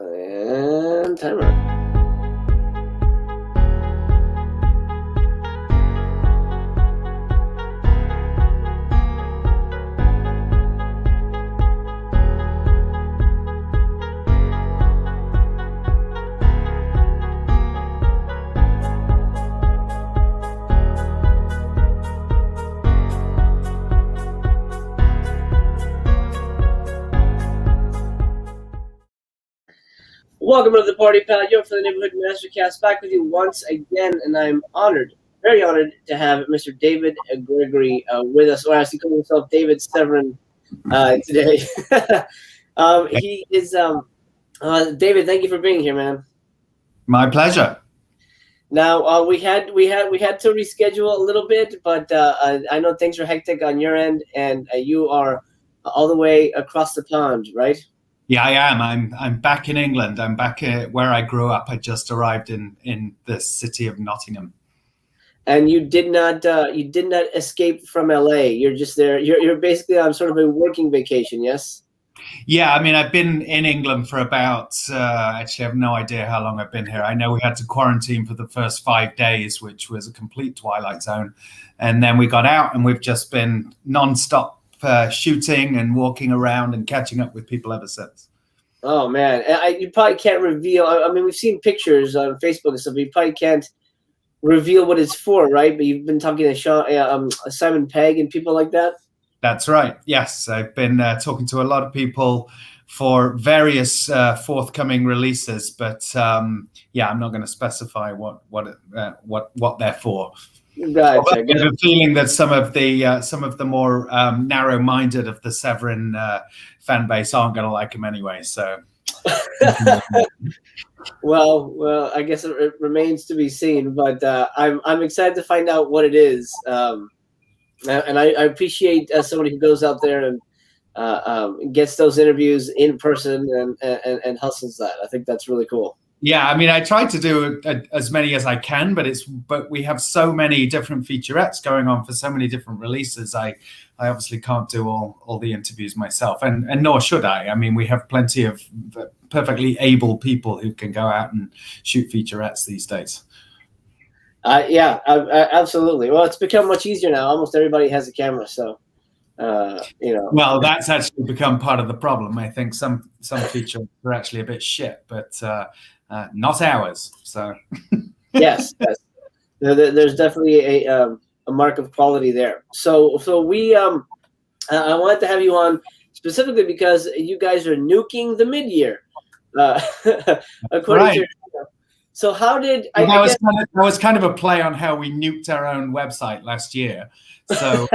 And timer. Welcome to the party, pal. You're for the Neighborhood Mastercast, back with you once again, and I'm honored, very honored, to have Mr. David Gregory with us, or as he calls himself, David Severin, today. He is David. Thank you for being here, man. My pleasure. Now we had to reschedule a little bit, but I know things are hectic on your end, and you are all the way across the pond, right? Yeah, I am. I'm back in England. I'm back where I grew up. I just arrived in the city of Nottingham. And you did not escape from LA. You're just there. You're basically on sort of a working vacation, yes? Yeah, I mean, I've been in England for about, actually, I have no idea how long I've been here. I know we had to quarantine for the first 5 days, which was a complete twilight zone. And then we got out and we've just been nonstop shooting and walking around and catching up with people ever since. Oh man, you probably can't reveal. I mean, we've seen pictures on Facebook and stuff. But you probably can't reveal what it's for, right? But you've been talking to Simon Pegg and people like that. That's right. Yes, I've been talking to a lot of people for various forthcoming releases, but yeah, I'm not going to specify what they're for. Gotcha. I have a feeling that some of the more narrow-minded of the Severin fan base aren't going to like him anyway. So, well, I guess it remains to be seen. But I'm excited to find out what it is, and I appreciate somebody who goes out there and gets those interviews in person and hustles that. I think that's really cool. Yeah, I mean, I try to do as many as I can, but we have so many different featurettes going on for so many different releases. I obviously can't do all the interviews myself, and nor should I. I mean, we have plenty of perfectly able people who can go out and shoot featurettes these days. Yeah, absolutely. Well, it's become much easier now. Almost everybody has a camera, so you know. Well, that's actually become part of the problem. I think some features are actually a bit shit, but not ours. So yes, there's definitely a mark of quality there. So we I wanted to have you on specifically because you guys are nuking the mid-year, according right. to. So how did that was kind of a play on how we nuked our own website last year. So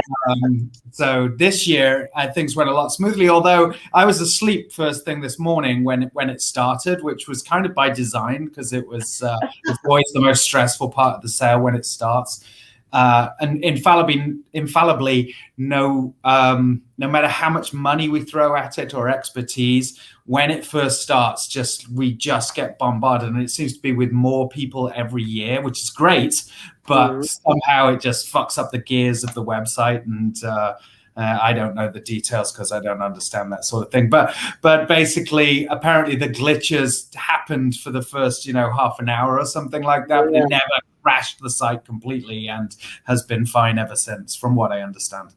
so this year things went a lot smoothly, although I was asleep first thing this morning when it started, which was kind of by design because it's always the most stressful part of the sale when it starts. And infallibly, no matter how much money we throw at it or expertise, when it first starts, we just get bombarded, and it seems to be with more people every year, which is great, but somehow it just fucks up the gears of the website, and I don't know the details because I don't understand that sort of thing. But basically, apparently the glitches happened for the first half an hour or something like that. Yeah. It never crashed the site completely and has been fine ever since, from what I understand.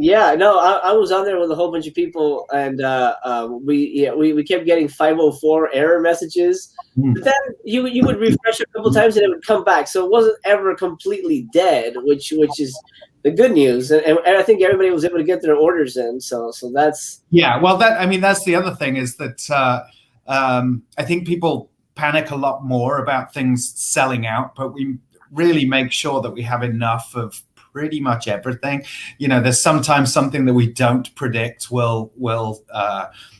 Yeah, no, I was on there with a whole bunch of people, and we kept getting 504 error messages. But then you would refresh a couple times and it would come back, so it wasn't ever completely dead, which is the good news. And I think everybody was able to get their orders in, so that's well. That's the other thing is that I think people panic a lot more about things selling out, but we really make sure that we have enough of pretty much everything. There's sometimes something that we don't predict will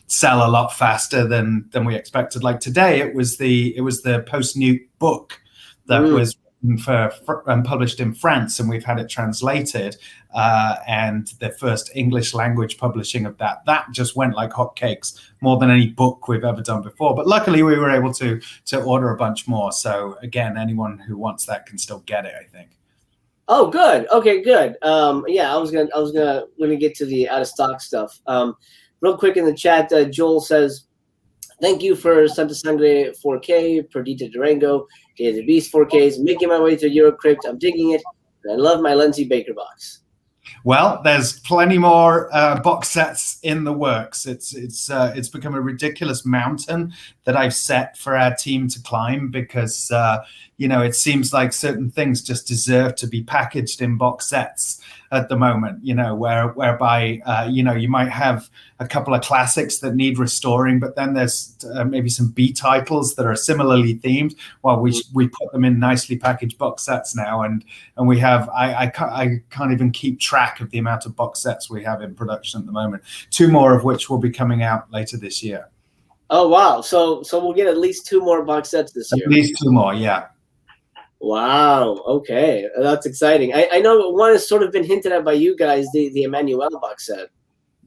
sell a lot faster than we expected. Like today, it was the post-nuke book that was published in France, and we've had it translated. And the first English language publishing of that just went like hotcakes, more than any book we've ever done before. But luckily, we were able to order a bunch more. So again, anyone who wants that can still get it, I think. Oh, good. Okay, good. Yeah, I was gonna get to the out of stock stuff. Real quick in the chat, Joel says, Thank you for Santa Sangre 4K, Perdita Durango, Day of the Beast 4Ks, making my way to Eurocrypt. I'm digging it. And I love my Lindsay Baker box. Well, there's plenty more box sets in the works. It's become a ridiculous mountain that I've set for our team to climb because it seems like certain things just deserve to be packaged in box sets at the moment. Whereby you might have a couple of classics that need restoring, but then there's maybe some B titles that are similarly themed. Well, we put them in nicely packaged box sets now, and we have I can't even keep track of the amount of box sets we have in production at the moment. 2 more of which will be coming out later this year. Oh wow! So we'll get at least 2 more box sets this year. At least 2 more, yeah. Wow. Okay, that's exciting. I know one has sort of been hinted at by you guys, the Emmanuel box set.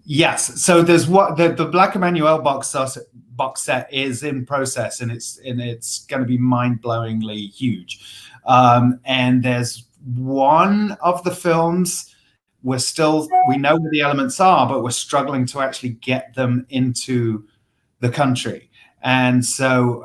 Yes. So there's the Black Emmanuel box set is in process, and it's going to be mind-blowingly huge. And there's one of the films we know where the elements are, but we're struggling to actually get them into the country. And so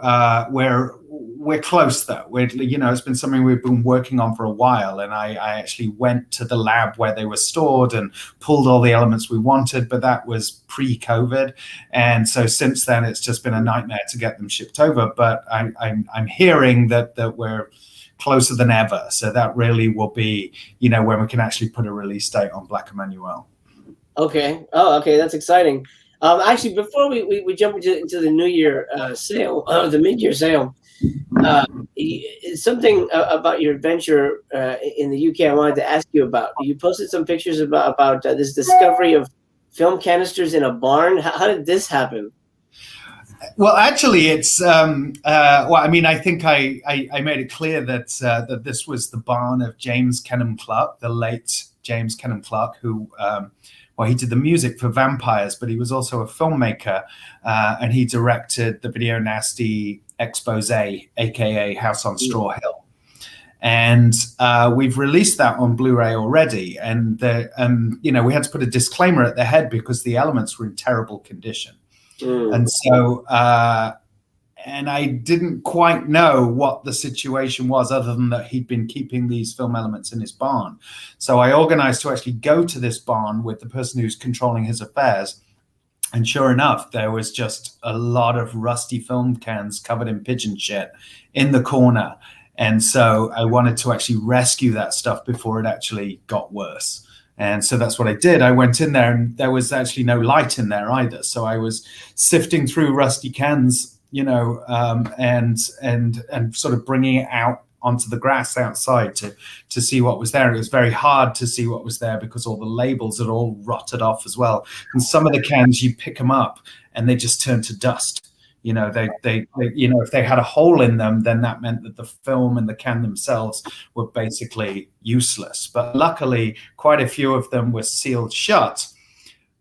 we're close though. It's been something we've been working on for a while, and I actually went to the lab where they were stored and pulled all the elements we wanted, but that was pre-COVID, and so since then it's just been a nightmare to get them shipped over. But I'm hearing that we're closer than ever, so that really will be when we can actually put a release date on Black Emmanuel. Okay. Oh, okay, that's exciting. Actually, before we jump into the New Year sale, the mid-year sale, something about your adventure in the UK I wanted to ask you about. You posted some pictures about this discovery of film canisters in a barn. How did this happen? Well, actually, it's I think I made it clear that this was the barn of James Kenham Clark, the late James Kenham Clark, who he did the music for Vampires, but he was also a filmmaker, and he directed the Video Nasty expose, aka House on Straw Hill. And we've released that on Blu-ray already, and we had to put a disclaimer at the head because the elements were in terrible condition. And so and I didn't quite know what the situation was, other than that he'd been keeping these film elements in his barn. So I organized to actually go to this barn with the person who's controlling his affairs. And sure enough, there was just a lot of rusty film cans covered in pigeon shit in the corner. And so I wanted to actually rescue that stuff before it actually got worse. And so that's what I did. I went in there, and there was actually no light in there either. So I was sifting through rusty cans, and sort of bringing it out onto the grass outside to see what was there. It was very hard to see what was there because all the labels had all rotted off as well. And some of the cans, you pick them up and they just turn to dust. They if they had a hole in them, then that meant that the film and the can themselves were basically useless. But luckily, quite a few of them were sealed shut,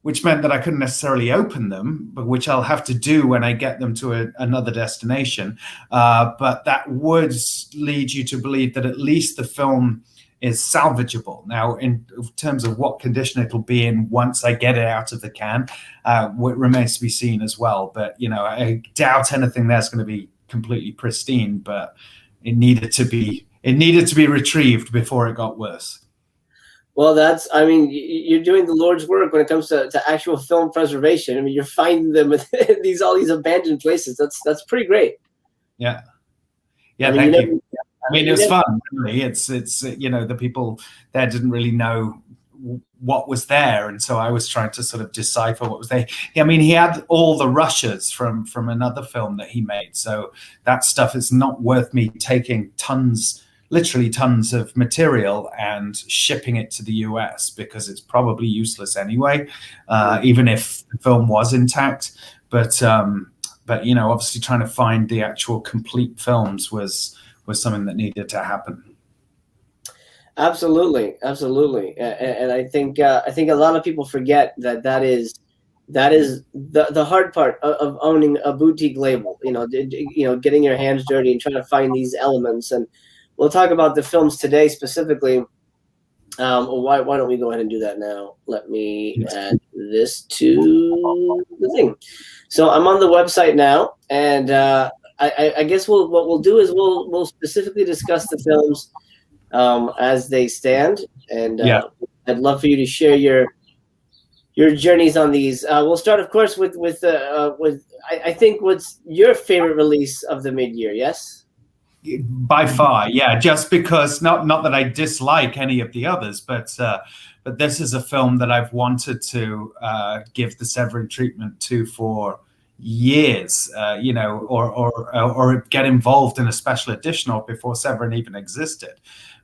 which meant that I couldn't necessarily open them, but which I'll have to do when I get them to another destination. But that would lead you to believe that at least the film is salvageable. Now, in terms of what condition it'll be in once I get it out of the can, it remains to be seen as well. But, I doubt anything there's going to be completely pristine, but it needed to be retrieved before it got worse. Well, you're doing the Lord's work when it comes to actual film preservation. I mean, you're finding them with all these abandoned places. That's pretty great. Yeah. Yeah. Thank you. I mean, it was fun. Really. It's the people there didn't really know what was there, and so I was trying to sort of decipher what was there. I mean, he had all the rushes from another film that he made, so that stuff is not worth me taking literally tons of material and shipping it to the US, because it's probably useless anyway, even if the film was intact. But obviously trying to find the actual complete films was something that needed to happen. Absolutely. And I think a lot of people forget that is the hard part of owning a boutique label. Getting your hands dirty and trying to find these elements. And we'll talk about the films today specifically. Why don't we go ahead and do that now? Let me add this to the thing. So I'm on the website now, and I guess what we'll do is we'll specifically discuss the films as they stand, and I'd love for you to share your journeys on these. We'll start, of course, with I think what's your favorite release of the mid-year. Yes. By far, yeah. Just because not that I dislike any of the others, but this is a film that I've wanted to give the Severin treatment to for years, you know, or get involved in a special edition or before Severin even existed.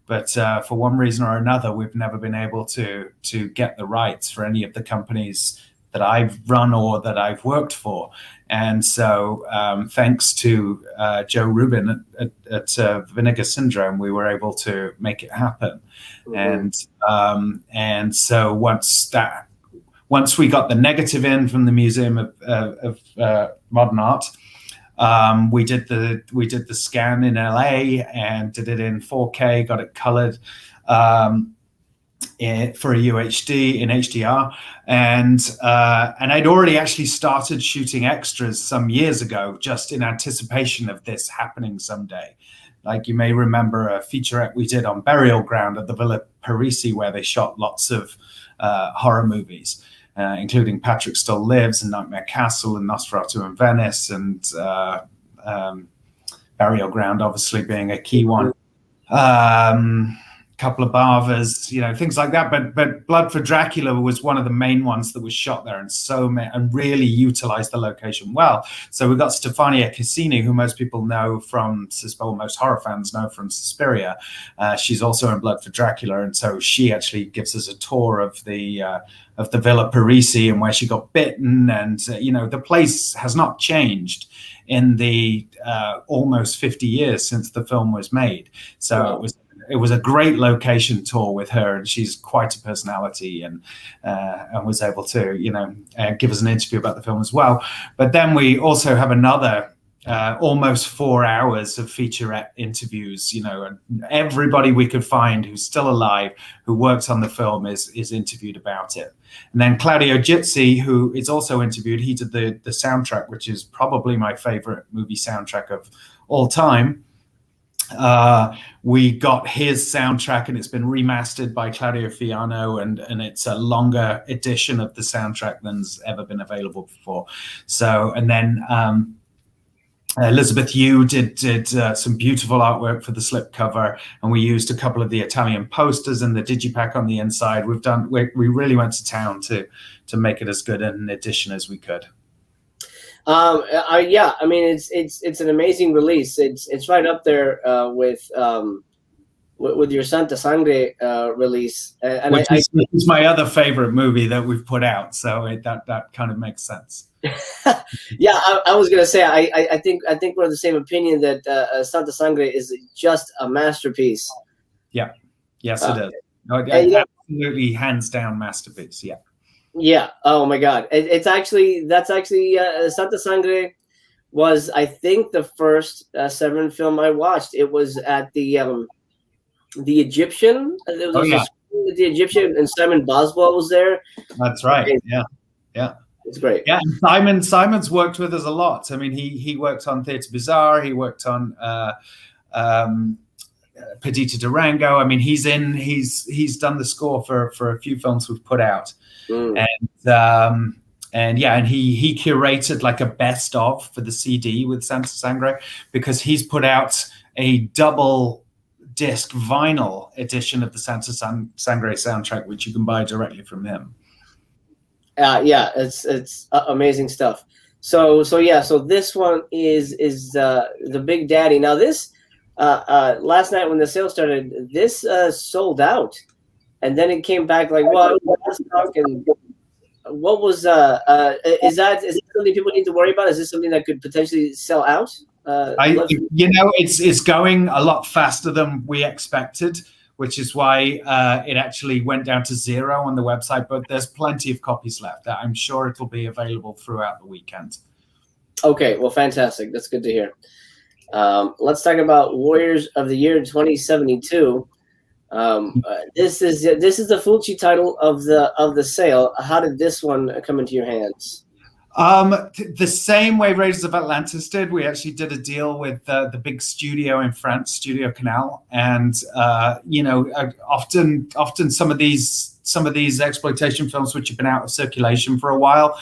But for one reason or another, we've never been able to get the rights for any of the companies that I've run or that I've worked for. And so thanks to Joe Rubin at Vinegar Syndrome, we were able to make it happen. Mm-hmm. And so once we got the negative in from the Museum of Modern Art, we did the scan in LA and did it in 4K, got it colored for a UHD in HDR, and I'd already actually started shooting extras some years ago, just in anticipation of this happening someday. Like you may remember a featurette we did on Burial Ground at the Villa Parisi, where they shot lots of horror movies, including Patrick Still Lives and Nightmare Castle and Nosferatu in Venice, and Burial Ground obviously being a key one. Couple of Bavas, you know, things like that. But Blood for Dracula was one of the main ones that was shot there, and really utilized the location well. So we got Stefania Cassini, who most people know from, well, most horror fans know from Suspiria. She's also in Blood for Dracula, and so she actually gives us a tour of the Villa Parisi and where she got bitten, and you know, the place has not changed in the almost 50 years since the film was made. So it was a great location tour with her, and she's quite a personality, and was able to, you know, give us an interview about the film as well. But then we also have another almost 4 hours of featurette interviews, you know, and everybody we could find who's still alive, who works on the film is interviewed about it. And then Claudio Gizzi, who is also interviewed, he did the soundtrack, which is probably my favorite movie soundtrack of all time. We got his soundtrack, and it's been remastered by Claudio Fiano, and it's a longer edition of the soundtrack than's ever been available before. So, and then Elizabeth Yu did some beautiful artwork for the slipcover, and we used a couple of the Italian posters and the digipack on the inside. We really went to town to make it as good an edition as we could. Yeah, I mean, it's an amazing release. It's right up there with your Santa Sangre release, and which is my other favorite movie that we've put out. So that kind of makes sense. Yeah, I was gonna say I think we're of the same opinion that Santa Sangre is just a masterpiece. Yeah, yes, it is. No, absolutely, hands down masterpiece. Yeah. Yeah. Oh my God. That's actually Santa Sangre was, I think, the first Severin film I watched. It was at the Egyptian. It was the Egyptian, and Simon Boswell was there. That's right. Yeah. Yeah. It's great. Yeah. Simon's worked with us a lot. I mean, he worked on Theatre Bizarre. He worked on Perdita Durango. I mean, he's done the score for a few films we've put out. And he curated like a best of for the CD with Santa Sangre, because he's put out a double disc vinyl edition of the Santa Sangre soundtrack, which you can buy directly from him. Yeah, it's amazing stuff. So this one is the Big Daddy. Now this last night when the sale started, this sold out. And then it came back like, well, what was is that something people need to worry about? Is this something that could potentially sell out? It's going a lot faster than we expected, which is why it actually went down to 0 on the website. But there's plenty of copies left. I'm sure it'll be available throughout the weekend. Okay, well, fantastic. That's good to hear. Let's talk about Warriors of the Year 2072. This is the Fulci title of the sale. How did this one come into your hands? The same way Raiders of Atlantis did. We actually did a deal with the big studio in France, Studio Canal, and often some of these exploitation films which have been out of circulation for a while,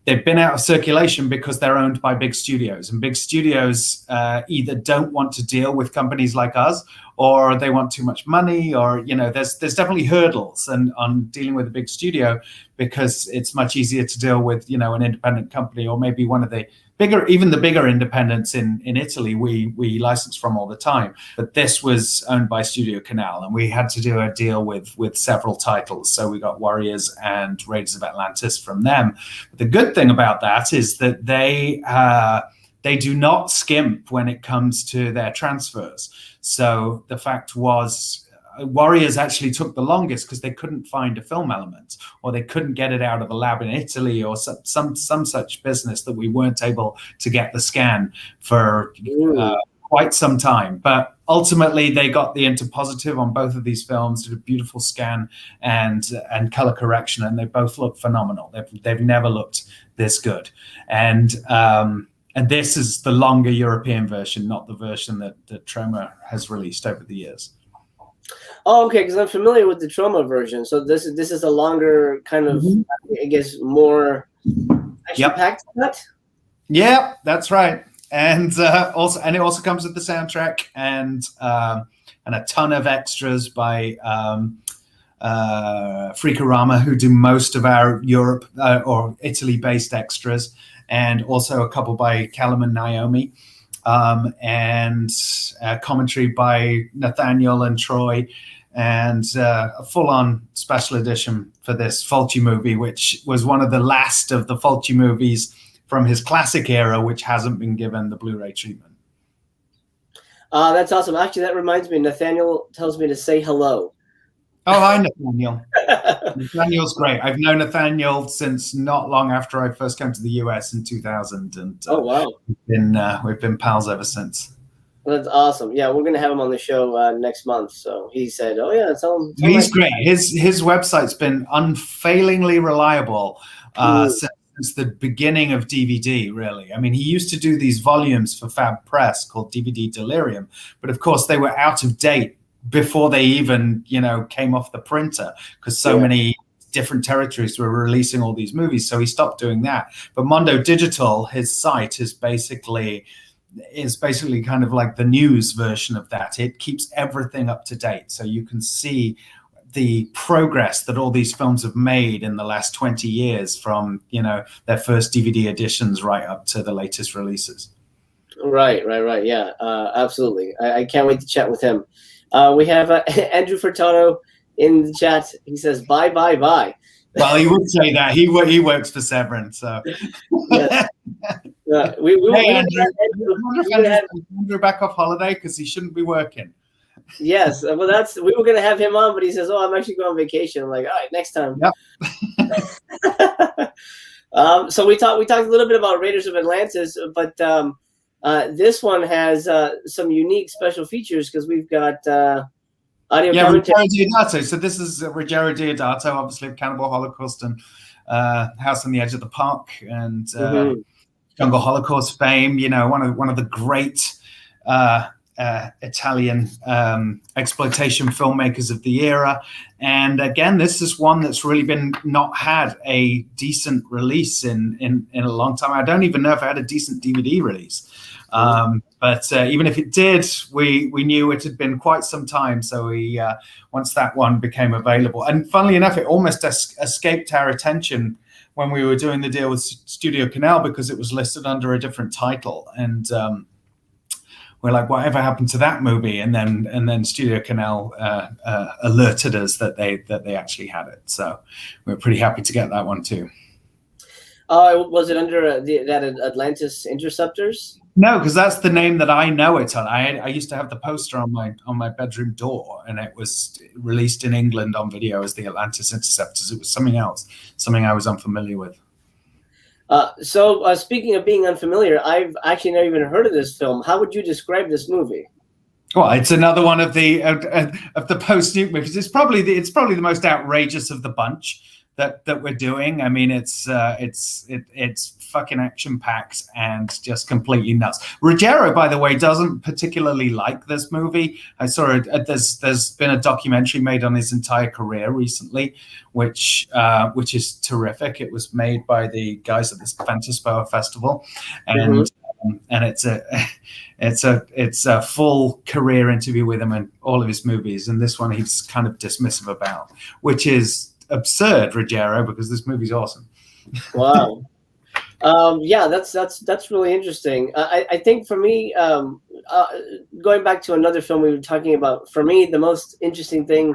they've been out of circulation because they're owned by big studios, and big studios either don't want to deal with companies like us, or they want too much money, or there's definitely hurdles on dealing with a big studio, because it's much easier to deal with an independent company, or maybe one of the bigger independents in Italy we license from all the time. But this was owned by Studio Canal, and we had to do a deal with several titles. So we got Warriors and Raiders of Atlantis from them. But the good thing about that is that they do not skimp when it comes to their transfers. So the fact was, Warriors actually took the longest because they couldn't find a film element, or they couldn't get it out of a lab in Italy, or some such business that we weren't able to get the scan for quite some time. But ultimately, they got the interpositive on both of these films, did a beautiful scan and color correction, and they both look phenomenal. They've never looked this good. And this is the longer European version, not the version that Troma has released over the years. Oh, okay, because I'm familiar with the Troma version. So this is a longer kind of, I guess, more action-packed cut? Yeah, that's right. And it also comes with the soundtrack and a ton of extras by Freakorama, who do most of our Europe or Italy-based extras, and also a couple by Callum and Naomi. And commentary by Nathaniel and Troy, and a full-on special edition for this Fulci movie, which was one of the last of the Fulci movies from his classic era, which hasn't been given the Blu-ray treatment. That's awesome. Actually, that reminds me, Nathaniel tells me to say hello. Oh, hi, Nathaniel. Nathaniel's great. I've known Nathaniel since not long after I first came to the US in 2000. And oh, wow. We've been pals ever since. Well, that's awesome. Yeah, we're going to have him on the show next month. So he said, oh, yeah, tell him. He's great. His website's been unfailingly reliable since the beginning of DVD, really. I mean, he used to do these volumes for Fab Press called DVD Delirium, but of course they were out of date before they even, came off the printer, because so many different territories were releasing all these movies. So he stopped doing that. But Mondo Digital, his site, is basically kind of like the news version of that. It keeps everything up to date. So you can see the progress that all these films have made in the last 20 years from, their first DVD editions right up to the latest releases. Right. Yeah, absolutely. I can't wait to chat with him. We have Andrew Furtado in the chat. He says, bye. Well, he would say that. He works for Severin, so. Yes. Andrew back off holiday because he shouldn't be working. Yes, well, we were going to have him on, but he says, "Oh, I'm actually going on vacation." I'm like, "All right, next time." Yep. So we talked a little bit about Raiders of Atlantis, but this one has some unique special features because we've got audio commentary. Ruggero Deodato. So this is Ruggero Deodato, obviously of Cannibal Holocaust and House on the Edge of the Park and Jungle Holocaust fame. One of the great Italian exploitation filmmakers of the era. And again, this is one that's really been not had a decent release in a long time. I don't even know if it had a decent DVD release. But even if it did, we knew it had been quite some time. So we once that one became available, and funnily enough, it almost escaped our attention when we were doing the deal with Studio Canal because it was listed under a different title, and we're like, whatever happened to that movie? And then Studio Canal alerted us that they actually had it. So we're pretty happy to get that one too. Was it under that Atlantis Interceptors? No, because that's the name that I know it on. I used to have the poster on my bedroom door, and it was released in England on video as the Atlantis Interceptors. It was something else, something I was unfamiliar with. So speaking of being unfamiliar, I've actually never even heard of this film. How would you describe this movie? Well, it's another one of the post-nuke movies. It's probably the most outrageous of the bunch that we're doing. I mean, it's fucking action-packed and just completely nuts. Ruggiero, by the way, doesn't particularly like this movie. I saw it. There's been a documentary made on his entire career recently, which is terrific. It was made by the guys at this Fantaspoa Festival, and it's a full career interview with him and all of his movies. And this one he's kind of dismissive about, which is absurd, Ruggiero, because this movie's awesome. Wow. Yeah, that's really interesting. I think for me, going back to another film we were talking about, for me, the most interesting thing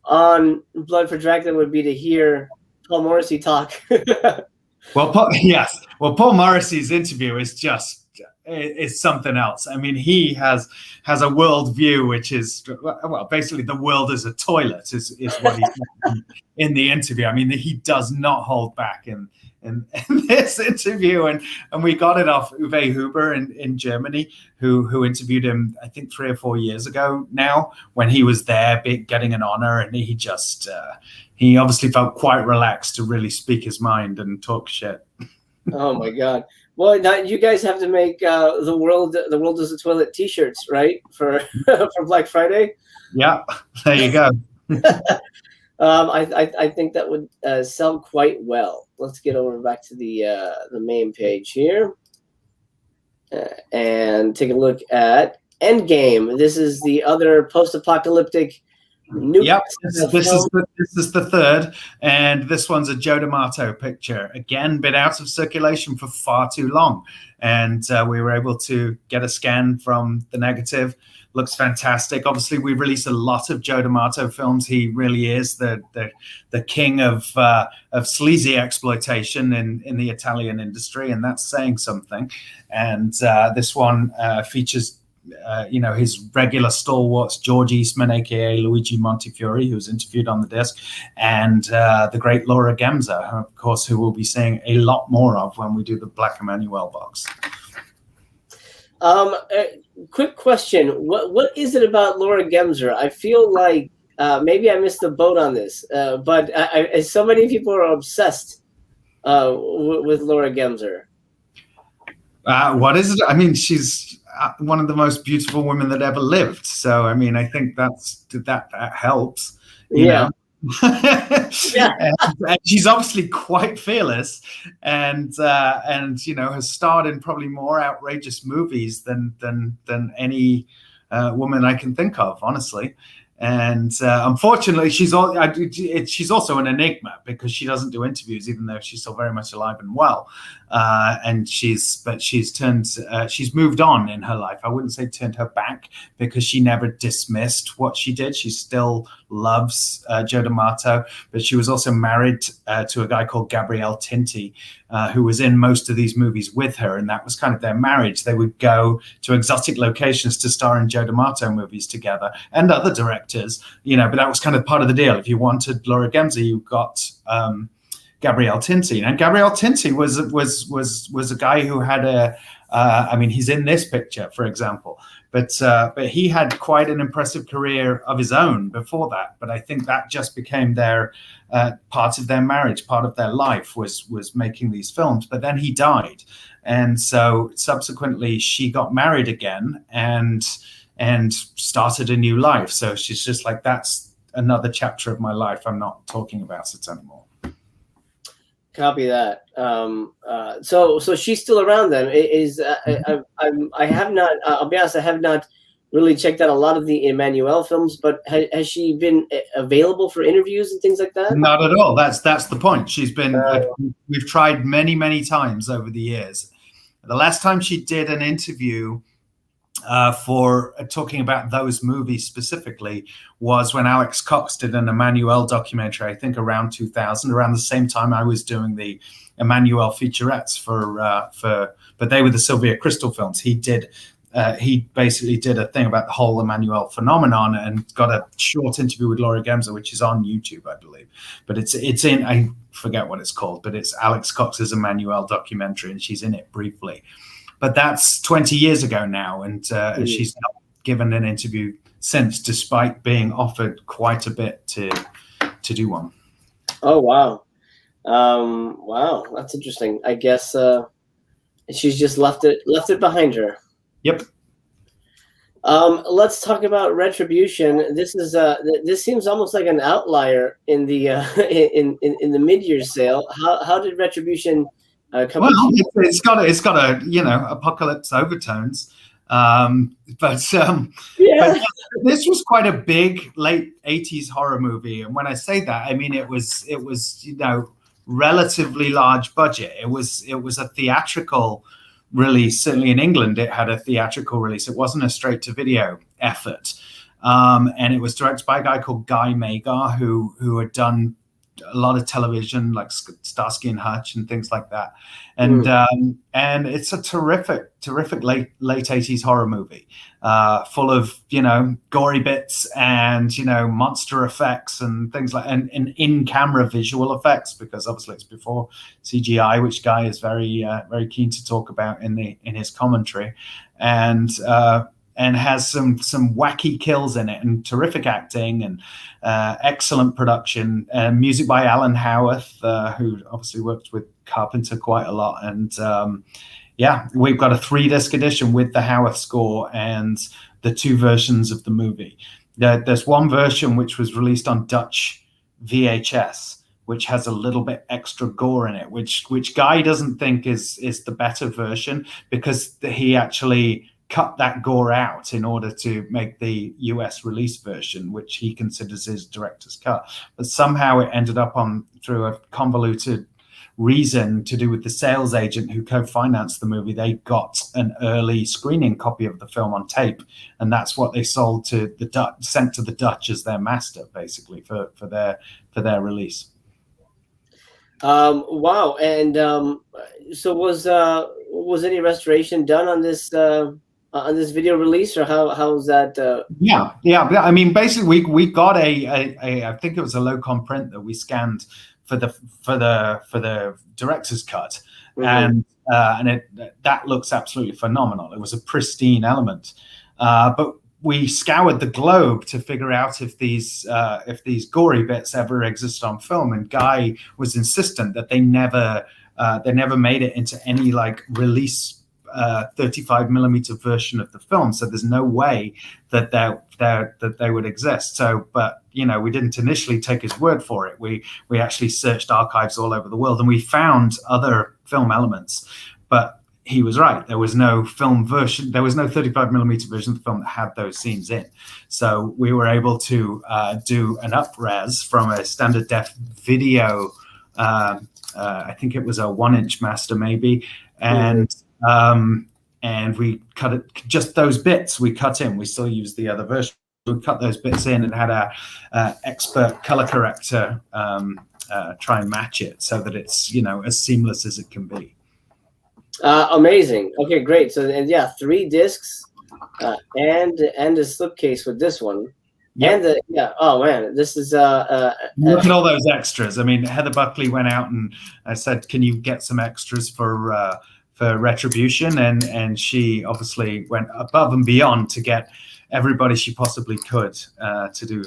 on Blood for Dracula would be to hear Paul Morrissey talk. Well, Paul Morrissey's interview is something else. I mean, he has a worldview which is, well, basically the world is a toilet is what he said in the interview. I mean, he does not hold back in this interview, and we got it off Uwe Huber in Germany, who interviewed him, I think 3 or 4 years ago now, when he was there getting an honor, and he obviously felt quite relaxed to really speak his mind and talk shit. Oh my God. Well, now you guys have to make the world is a toilet T-shirts, right? For Black Friday. Yeah, there you go. I think that would sell quite well. Let's get over back to the main page here and take a look at Endgame. This is the other post-apocalyptic. Yep, this is the third, and this one's a Joe D'Amato picture. Again, been out of circulation for far too long, and we were able to get a scan from the negative. Looks fantastic. Obviously, we release a lot of Joe D'Amato films. He really is the king of sleazy exploitation in the Italian industry, and that's saying something. And this one features his regular stalwarts, George Eastman, aka Luigi Montefiore, who was interviewed on the disc, and the great Laura Gemser, of course, who we'll be seeing a lot more of when we do the Black Emmanuel box. Quick question: what is it about Laura Gemser? I feel like maybe I missed the boat on this, but so many people are obsessed with Laura Gemser. What is it? I mean, she's one of the most beautiful women that ever lived. So, I mean, I think that helps, you know. Yeah. and she's obviously quite fearless, and has starred in probably more outrageous movies than any woman I can think of, honestly. And unfortunately, she's also an enigma because she doesn't do interviews, even though she's still very much alive and well. And she's moved on in her life. I wouldn't say turned her back, because she never dismissed what she did. She still loves Joe D'Amato, but she was also married to a guy called Gabriele Tinti, who was in most of these movies with her, and that was kind of their marriage. They would go to exotic locations to star in Joe D'Amato movies together, and other directors, but that was kind of part of the deal. If you wanted Laura Gemser, you got Gabriele Tinti, and Gabriele Tinti was a guy who had he's in this picture, for example, but he had quite an impressive career of his own before that. But I think that just became their part of their marriage, part of their life was making these films. But then he died, and so subsequently she got married again and started a new life. So she's just like, that's another chapter of my life. I'm not talking about it anymore. Copy that. So she's still around then. I have not. I'll be honest. I have not really checked out a lot of the Emmanuel films, but has she been available for interviews and things like that? Not at all. That's the point. She's been. We've tried many times over the years. The last time she did an interview for talking about those movies specifically was when Alex Cox did an Emmanuel documentary, I think around 2000, around the same time I was doing the Emmanuel featurettes but they were the Sylvia Crystal films. He basically did a thing about the whole Emmanuel phenomenon and got a short interview with Laura Gemser, which is on YouTube, I believe. But it's in, I forget what it's called, but it's Alex Cox's Emmanuel documentary, and she's in it briefly. But that's 20 years ago now, and she's given an interview since, despite being offered quite a bit to do one. Oh wow, wow, that's interesting. I guess she's just left it behind her. Yep. Let's talk about Retribution. This is this seems almost like an outlier in the in the mid-year sale. How did Retribution come? Well, it's got a apocalypse overtones, but this was quite a big late 80s horror movie, and when I say that, I mean it was relatively large budget. It was a theatrical release. Certainly in England, it had a theatrical release. It wasn't a straight-to-video effort, and it was directed by a guy called Guy Magar, who had done a lot of television, like Starsky and Hutch and things like that. And and it's a terrific late 80s horror movie, full of gory bits and monster effects and things like and in-camera visual effects, because obviously it's before CGI, which Guy is very keen to talk about in his commentary, and has some wacky kills in it and terrific acting and excellent production. Music by Alan Howarth, who obviously worked with Carpenter quite a lot. And we've got a 3-disc edition with the Howarth score and the 2 versions of the movie. There's one version which was released on Dutch VHS, which has a little bit extra gore in it, which Guy doesn't think is the better version, because he actually cut that gore out in order to make the US release version, which he considers his director's cut. But somehow it ended up through a convoluted reason to do with the sales agent who co-financed the movie. They got an early screening copy of the film on tape, and that's what they sold to the Dutch, sent to the Dutch as their master, basically, for their release. Wow. And so was any restoration done on this video release, or how's that? Yeah. I mean, basically, we got I think it was a low-com print that we scanned for the director's cut, and that looks absolutely phenomenal. It was a pristine element, but we scoured the globe to figure out if these gory bits ever exist on film, and Guy was insistent that they never made it into any like release 35mm version of the film, so there's no way that they would exist. So, but we didn't initially take his word for it. We actually searched archives all over the world, and we found other film elements, but he was right. There was no film version. There was no 35mm version of the film that had those scenes in. So we were able to do an up-res from a standard def video. I think it was a 1-inch master maybe, and we cut it, just those bits we cut in. We still use the other version. We cut those bits in and had a expert color corrector try and match it so that it's as seamless as it can be. Amazing. Okay, great. So, and 3 discs and a slipcase with this one. Yep. And oh man, this is look at all those extras. I mean, Heather Buckley went out and I said, "Can you get some extras for Retribution?" And she obviously went above and beyond to get everybody she possibly could to do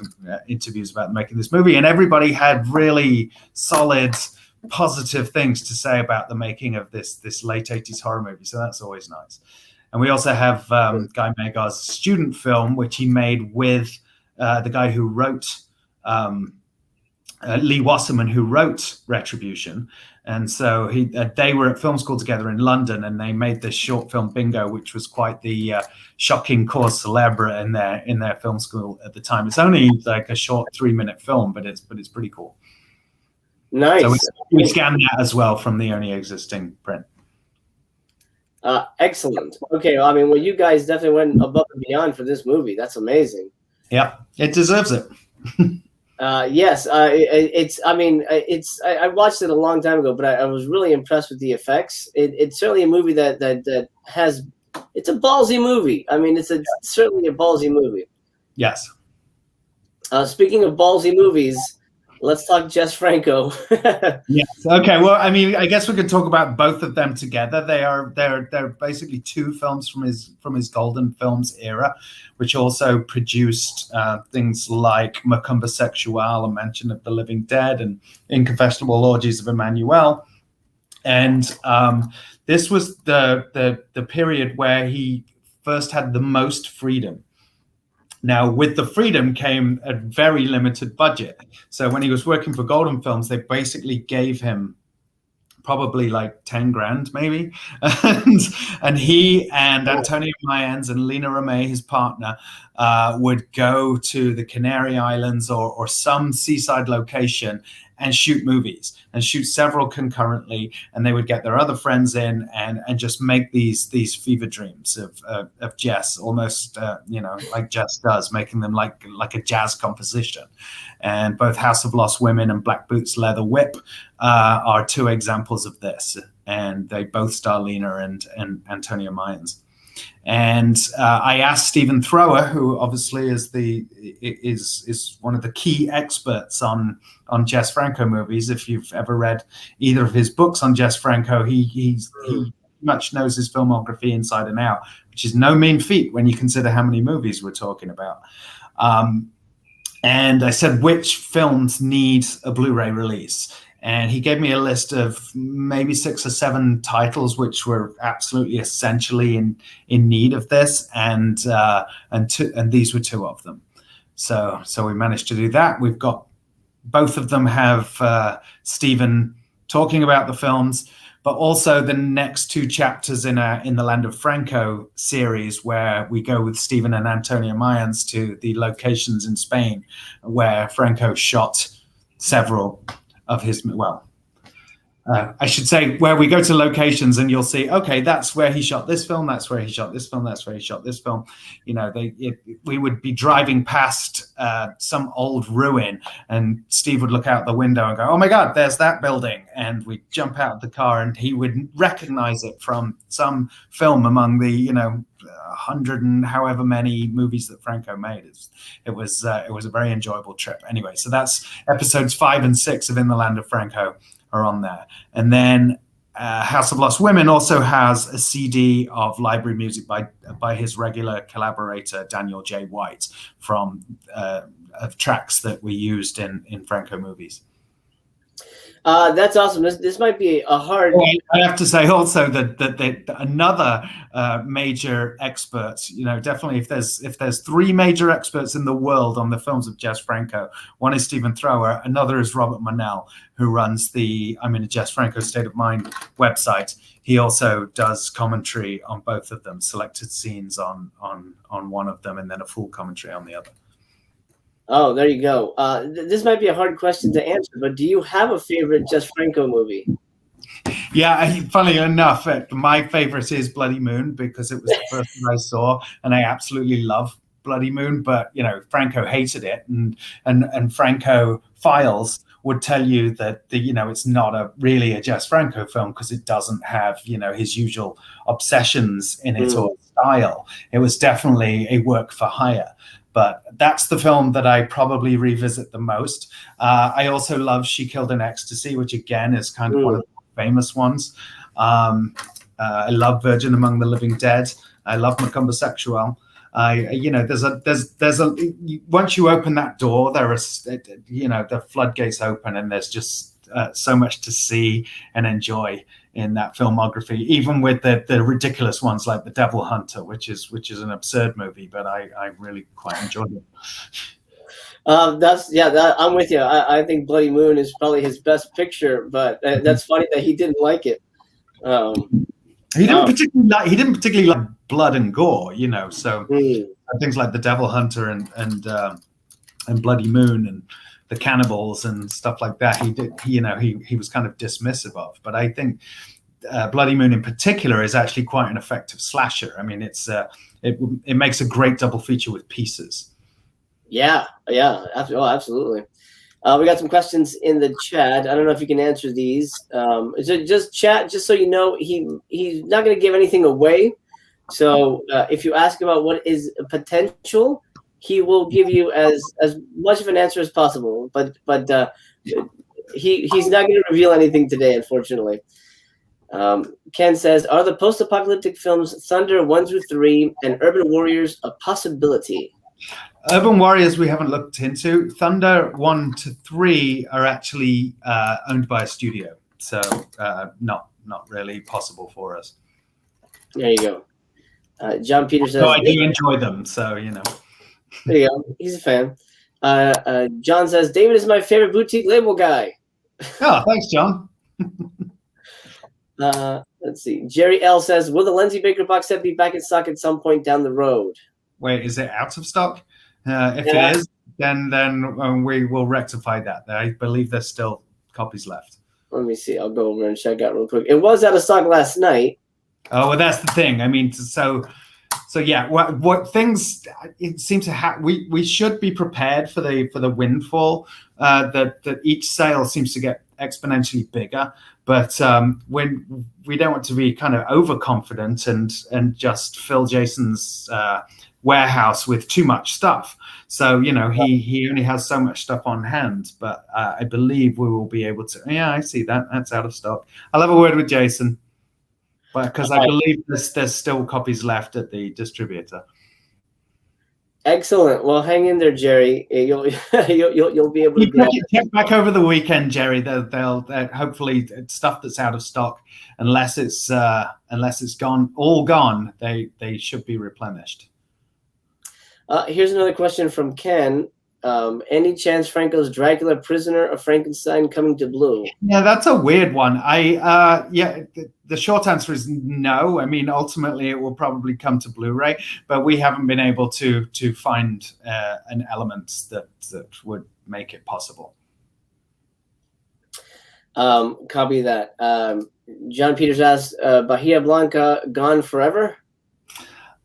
interviews about making this movie, and everybody had really solid, positive things to say about the making of this late 80s horror movie. So that's always nice. And we also have Guy Magar's student film, which he made with the guy who wrote Lee Wasserman, who wrote Retribution. And so they were at film school together in London, and they made this short film Bingo, which was quite the shocking cause célèbre in their film school at the time. It's only like a short 3-minute film, but it's pretty cool. Nice. So we scanned that as well from the only existing print. Excellent. Okay, well, I mean, you guys definitely went above and beyond for this movie. That's amazing. Yeah, it deserves it. Yes, it's. I mean, I watched it a long time ago, but I was really impressed with the effects. It's certainly a movie that has. It's a ballsy movie. I mean, it's certainly a ballsy movie. Yes. Speaking of ballsy movies, Let's talk Jess Franco. Yes. Okay. Well, I mean, I guess we could talk about both of them together. They're basically two films from his Golden Films era, which also produced things like Macumba Sexual, A Mention of the Living Dead, and Inconfessional Orgies of Emmanuel. And this was the period where he first had the most freedom. Now, with the freedom came a very limited budget. So when he was working for Golden Films, they basically gave him probably like 10 grand, maybe. and he and Antonio Mayans and Lena Romay, his partner, would go to the Canary Islands or some seaside location and shoot movies, and shoot several concurrently. And they would get their other friends in and just make these fever dreams of Jess, almost like Jess does, making them like a jazz composition. And both House of Lost Women and Black Boots Leather Whip are two examples of this. And they both star Lena and Antonio Mayans. And I asked Stephen Thrower, who obviously is one of the key experts on Jess Franco movies. If you've ever read either of his books on Jess Franco, he much knows his filmography inside and out, which is no mean feat when you consider how many movies we're talking about. And I said, which films need a Blu-ray release? And he gave me a list of maybe 6 or 7 titles which were absolutely essentially in need of this, and these were 2 of them. So we managed to do that. We've got both of them have Stephen talking about the films, but also the next 2 chapters in the Land of Franco series, where we go with Stephen and Antonio Mayans to the locations in Spain where Franco shot several of his, I should say, where we go to locations and you'll see, okay, that's where he shot this film, that's where he shot this film, that's where he shot this film. We would be driving past some old ruin, and Steve would look out the window and go, oh my God, there's that building. And we'd jump out of the car and he would recognize it from some film among the, 100 and however many movies that Franco made. It was a very enjoyable trip. Anyway, so that's episodes 5 and 6 of In the Land of Franco are on there. And then House of Lost Women also has a CD of library music by his regular collaborator, Daniel J. White, from of tracks that we used in Franco movies. That's awesome. This might be a hard. I have to say also that another major expert, definitely if there's 3 major experts in the world on the films of Jess Franco, one is Stephen Thrower, another is Robert Monell, who runs the Jess Franco State of Mind website. He also does commentary on both of them, selected scenes on one of them, and then a full commentary on the other. Oh, there you go. This might be a hard question to answer, but do you have a favorite Jess Franco movie? Yeah, funnily enough, my favorite is Bloody Moon, because it was the first one I saw, and I absolutely love Bloody Moon. But Franco hated it, and Franco Files would tell you that it's not really a Jess Franco film because it doesn't have his usual obsessions in it or style. It was definitely a work for hire. But that's the film that I probably revisit the most. I also love She Killed in Ecstasy, which again is kind of one of the famous ones. I love Virgin Among the Living Dead. I love Macumba Sexual. There's a once you open that door, there is the floodgates open, and there's just so much to see and enjoy in that filmography, even with the ridiculous ones like The Devil Hunter, which is an absurd movie, but I really quite enjoyed it. I'm with you. I think Bloody Moon is probably his best picture, but that's funny that he didn't like it. He didn't particularly like blood and gore, so things like The Devil Hunter and Bloody Moon and the cannibals and stuff like that, he was kind of dismissive of. But I think Bloody Moon in particular is actually quite an effective slasher. It makes a great double feature with Pieces. Yeah, absolutely. We got some questions in the chat. I don't know if you can answer these. Just chat, just so you know, he's not going to give anything away. So if you ask about what is potential, he will give you as much of an answer as possible. But he's not going to reveal anything today, unfortunately. Ken says, are the post-apocalyptic films Thunder 1 through 3 and Urban Warriors a possibility? Urban Warriors we haven't looked into. Thunder 1 to 3 are actually owned by a studio, so not really possible for us. There you go. John Peter says, I do enjoy them, so you know. There you go. He's a fan. John says, David is my favorite boutique label guy. Oh, thanks, John. Let's see. Jerry L says, will the Lindsay Baker box set be back in stock at some point down the road? Wait, is it out of stock? If it is, then we will rectify that. I believe there's still copies left. Let me see. I'll go over and check out real quick. It was out of stock last night. Oh, well, that's the thing. I mean, so yeah. What things it seems to have? We should be prepared for the windfall that each sale seems to get exponentially bigger. But when we don't want to be kind of overconfident and just fill Jason's warehouse with too much stuff. So, you know, he only has so much stuff on hand, but I believe we will be able to. Yeah, I see that. That's out of stock. I'll have a word with Jason, because I believe there's still copies left at the distributor. Excellent. Well, hang in there, Jerry. You'll be able to check back over the weekend, Jerry. They'll hopefully stuff that's out of stock, unless it's all gone. They should be replenished. Here's another question from Ken. Any chance Franco's Dracula, Prisoner of Frankenstein coming to Blue? Yeah, that's a weird one. The short answer is no. I mean, ultimately, it will probably come to Blu-ray, but we haven't been able to find an element that would make it possible. Copy that. John Peters asks, Bahia Blanca gone forever?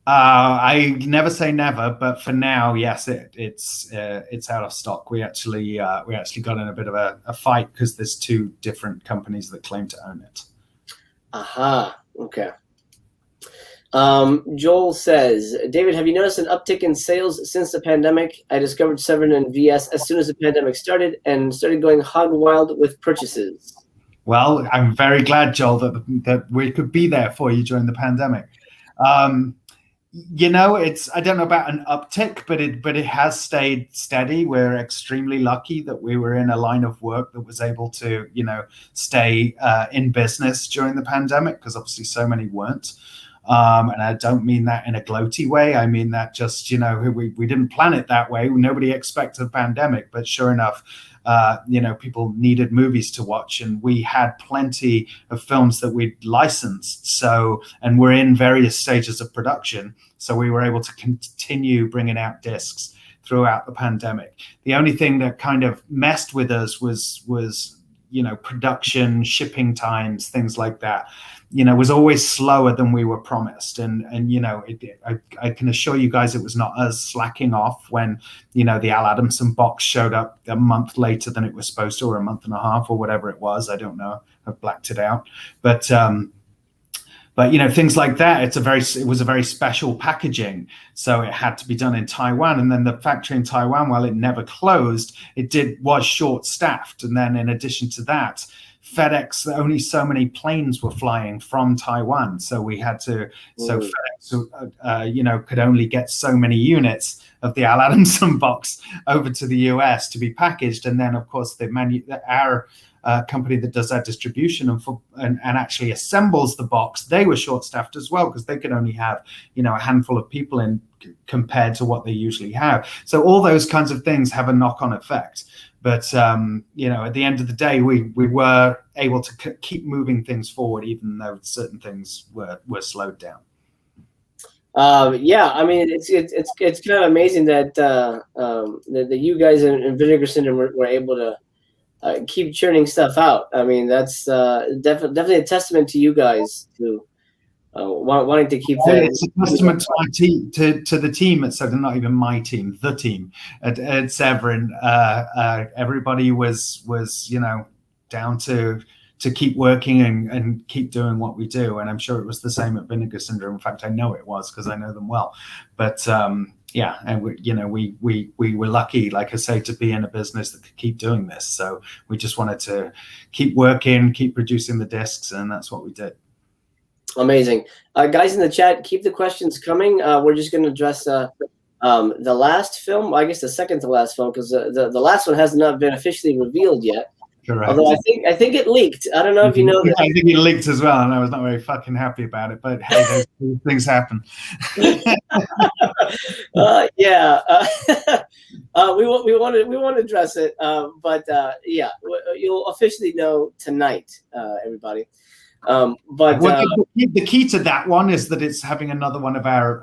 I never say never, but for now, yes, it's out of stock. We actually got in a bit of a fight because there's two different companies that claim to own it. Aha. Okay. Joel says, David, have you noticed an uptick in sales since the pandemic? I discovered Severin and VS as soon as the pandemic started and started going hog wild with purchases. Well, I'm very glad, Joel, that we could be there for you during the pandemic. You know, I don't know about an uptick, but it has stayed steady. We're extremely lucky that we were in a line of work that was able to, you know, stay in business during the pandemic, because obviously so many weren't. And I don't mean that in a gloaty way. I mean that just, you know, we didn't plan it that way. Nobody expected a pandemic, but sure enough, you know, people needed movies to watch, and we had plenty of films that we'd licensed. So, and we're in various stages of production. So we were able to continue bringing out discs throughout the pandemic. The only thing that kind of messed with us was, you know, production, shipping times, things like that. You know, was always slower than we were promised. And you know, I can assure you guys it was not us slacking off when, you know, the Al Adamson box showed up a month later than it was supposed to, or a month and a half, or whatever it was. I don't know. I've blacked it out. But you know, things like that, it was a very special packaging. So it had to be done in Taiwan. And then the factory in Taiwan, while it never closed, was short-staffed. And then in addition to that, FedEx, only so many planes were flying from Taiwan. So we had to, so FedEx, you know, could only get so many units of the Al Adamson box over to the US to be packaged. And then, of course, our company that does our distribution and actually assembles the box, they were short-staffed as well, because they could only have, you know, a handful of people in compared to what they usually have. So all those kinds of things have a knock-on effect. But, you know, at the end of the day, we were able to keep moving things forward, even though certain things were slowed down. Yeah, I mean, it's kind of amazing that that you guys in Vinegar Syndrome were able to keep churning stuff out. I mean, that's definitely a testament to you guys to wanting to keep. It's a testament to my team, to the team at Severin, not even my team, the team at Severin. Everybody was, you know, down to to keep working and keep doing what we do. And I'm sure it was the same at Vinegar Syndrome. In fact, I know it was because I know them well. But yeah, and we were lucky, like I say, to be in a business that could keep doing this. So we just wanted to keep working, keep producing the discs, and that's what we did. Amazing. Guys in the chat, keep the questions coming. We're just going to address the last film, I guess the second to last film, because the last one has not been officially revealed yet. Correct. Although I think it leaked. I don't know if you know that. I think it leaked as well, and I was not very fucking happy about it. But hey, those things happen. Yeah. We want to address it, but yeah, you'll officially know tonight, everybody. But the key to that one is that it's having another one of our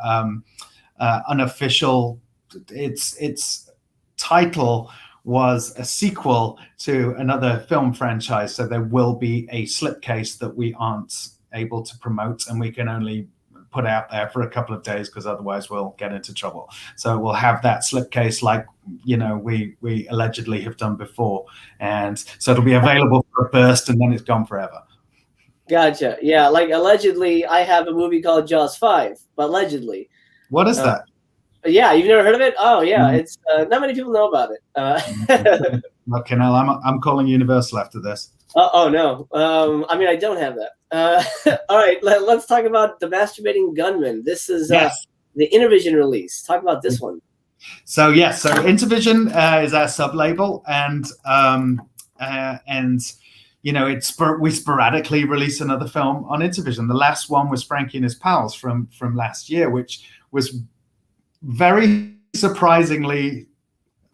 unofficial. Its title was a sequel to another film franchise, so there will be a slipcase that we aren't able to promote, and we can only put out there for a couple of days because otherwise we'll get into trouble. So we'll have that slipcase like we allegedly have done before, and so it'll be available for a burst and then it's gone forever. Gotcha. Yeah, like allegedly I have a movie called Jaws 5, but allegedly. What is that? Yeah, you've never heard of it? Oh yeah, it's not many people know about it. Okay, now I'm calling Universal after this. Oh no, I mean I don't have that. All right, let's talk about The Masturbating Gunman. This is the Intervision release. Talk about this one. So so Intervision is our sub-label, and we sporadically release another film on Intervision. The last one was Frankie and His Pals from last year, which was very surprisingly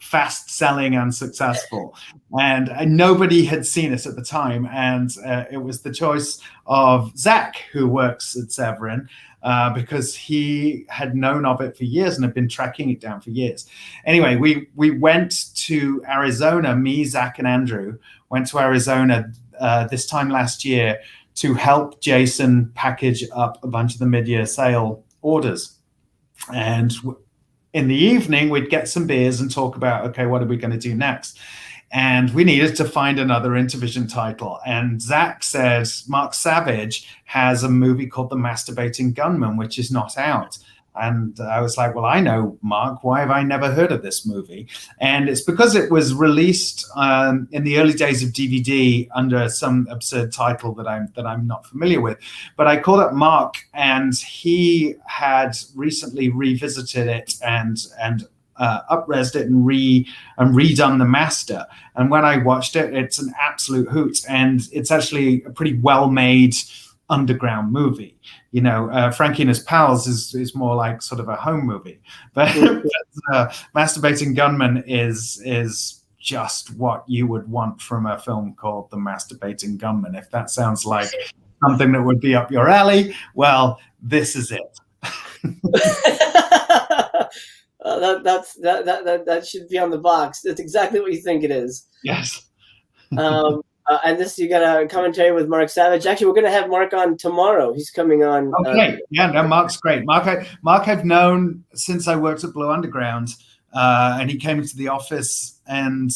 fast-selling and successful, and nobody had seen it at the time. And it was the choice of Zach, who works at Severin, because he had known of it for years and had been tracking it down for years. Anyway, we went to Arizona. Me, Zach, and Andrew went to Arizona this time last year to help Jason package up a bunch of the mid-year sale orders. And in the evening, we'd get some beers and talk about, okay, what are we going to do next? And we needed to find another Intervision title. And Zach says Mark Savage has a movie called The Masturbating Gunman, which is not out. And I was like, well, I know, Mark, why have I never heard of this movie? And it's because it was released in the early days of DVD under some absurd title that I'm not familiar with. But I called up Mark, and he had recently revisited it and up-resed it and redone the master. And when I watched it, it's an absolute hoot, and it's actually a pretty well-made underground movie. Frankie and His Pals is more like sort of a home movie, but Masturbating Gunman is just what you would want from a film called The Masturbating Gunman. If that sounds like something that would be up your alley, well, this is it. That should be on the box. That's exactly what you think it is. Yes. And this, you got a commentary with Mark Savage. Actually, we're going to have Mark on tomorrow. He's coming on. Okay. Mark's great. Mark I've known since I worked at Blue Underground, and he came into the office, and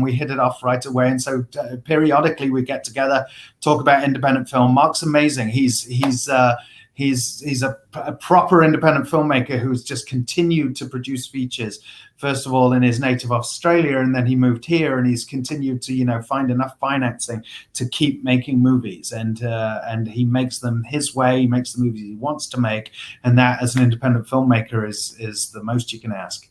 we hit it off right away. And so periodically we get together, talk about independent film. Mark's amazing. He's a proper independent filmmaker who's just continued to produce features, first of all in his native Australia, and then he moved here, and he's continued to find enough financing to keep making movies, and he makes them his way. He makes the movies he wants to make, and that, as an independent filmmaker, is the most you can ask.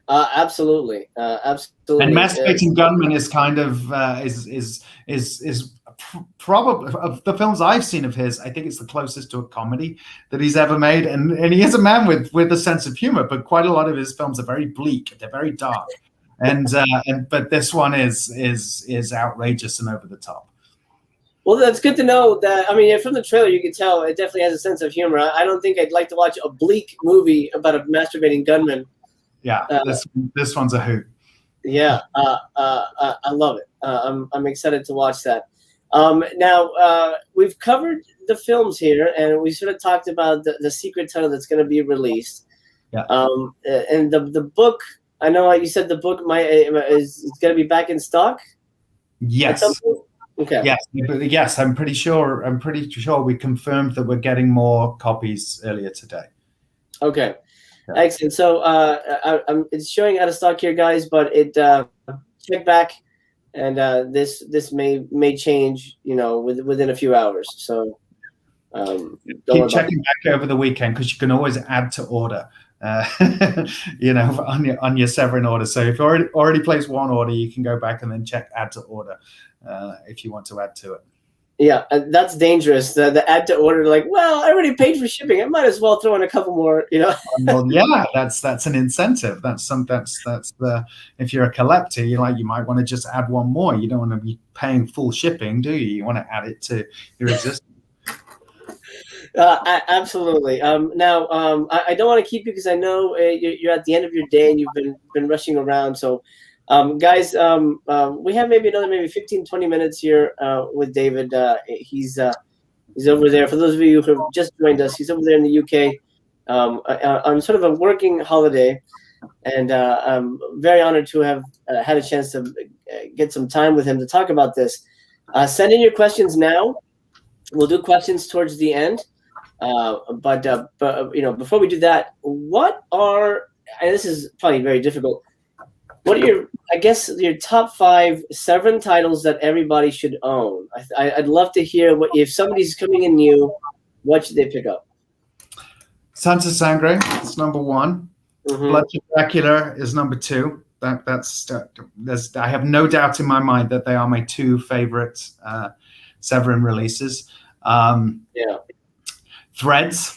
Absolutely. And Masturbating Gunman is kind of is probably, of the films I've seen of his, I think it's the closest to a comedy that he's ever made, and he is a man with a sense of humor, but quite a lot of his films are very bleak, they're very dark, but this one is outrageous and over the top. Well, that's good to know. That, I mean, from the trailer you can tell it definitely has a sense of humor. I don't think I'd like to watch a bleak movie about a masturbating gunman. Yeah, this one's a hoot. Yeah, I love it. I'm excited to watch that. Now, we've covered the films here, and we sort of talked about the secret title that's going to be released. Yeah. And the book, I know you said the book is going to be back in stock. Yes. Okay. Yes, I'm pretty sure we confirmed that we're getting more copies earlier today. Okay. Yeah. Excellent. So it's showing out of stock here, guys, but it check back, and this may change, within a few hours. So keep checking back over the weekend, because you can always add to order. On your Severin order. So if you already placed one order, you can go back and then check add to order if you want to add to it. Yeah, that's dangerous. The add to order, like, well, I already paid for shipping, I might as well throw in a couple more. Well, yeah, that's an incentive. That's the if you're a collector, you might want to just add one more. You don't want to be paying full shipping, do you? You want to add it to your existing. Absolutely. Now, I don't want to keep you, because I know you're at the end of your day and you've been rushing around. So, guys, we have maybe another 15, 20 minutes here with David. He's over there. For those of you who have just joined us, he's over there in the UK on sort of a working holiday. And I'm very honored to have had a chance to get some time with him to talk about this. Send in your questions now. We'll do questions towards the end. But before we do that, and this is probably very difficult, what are your top 5 Severin titles that everybody should own? I'd love to hear if somebody's coming in new, what should they pick up? Santa Sangre is number 1. Mm-hmm. Blood to Dracula is number 2. I have no doubt in my mind that they are my 2 favorite Severin releases. Threads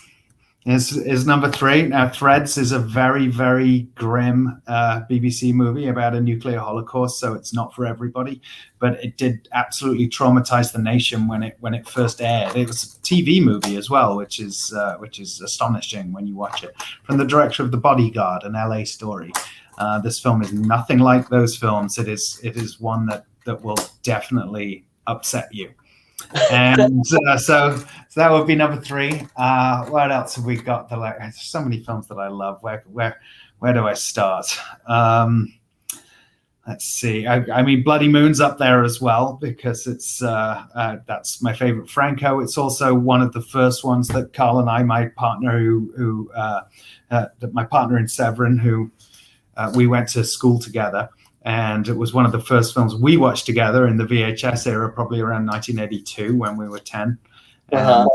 is number 3. Now, Threads is a very, very grim BBC movie about a nuclear holocaust, so it's not for everybody. But it did absolutely traumatize the nation when it first aired. It was a TV movie as well, which is astonishing when you watch it. From the director of The Bodyguard, an LA story. This film is nothing like those films. It is one that will definitely upset you. And so that would be number 3. What else have we got? There's so many films that I love. Where do I start? Let's see. I mean, Bloody Moon's up there as well, because it's that's my favorite Franco. It's also one of the first ones that Carl and I, my partner my partner in Severin, who we went to school together. And it was one of the first films we watched together in the VHS era, probably around 1982 when we were 10. And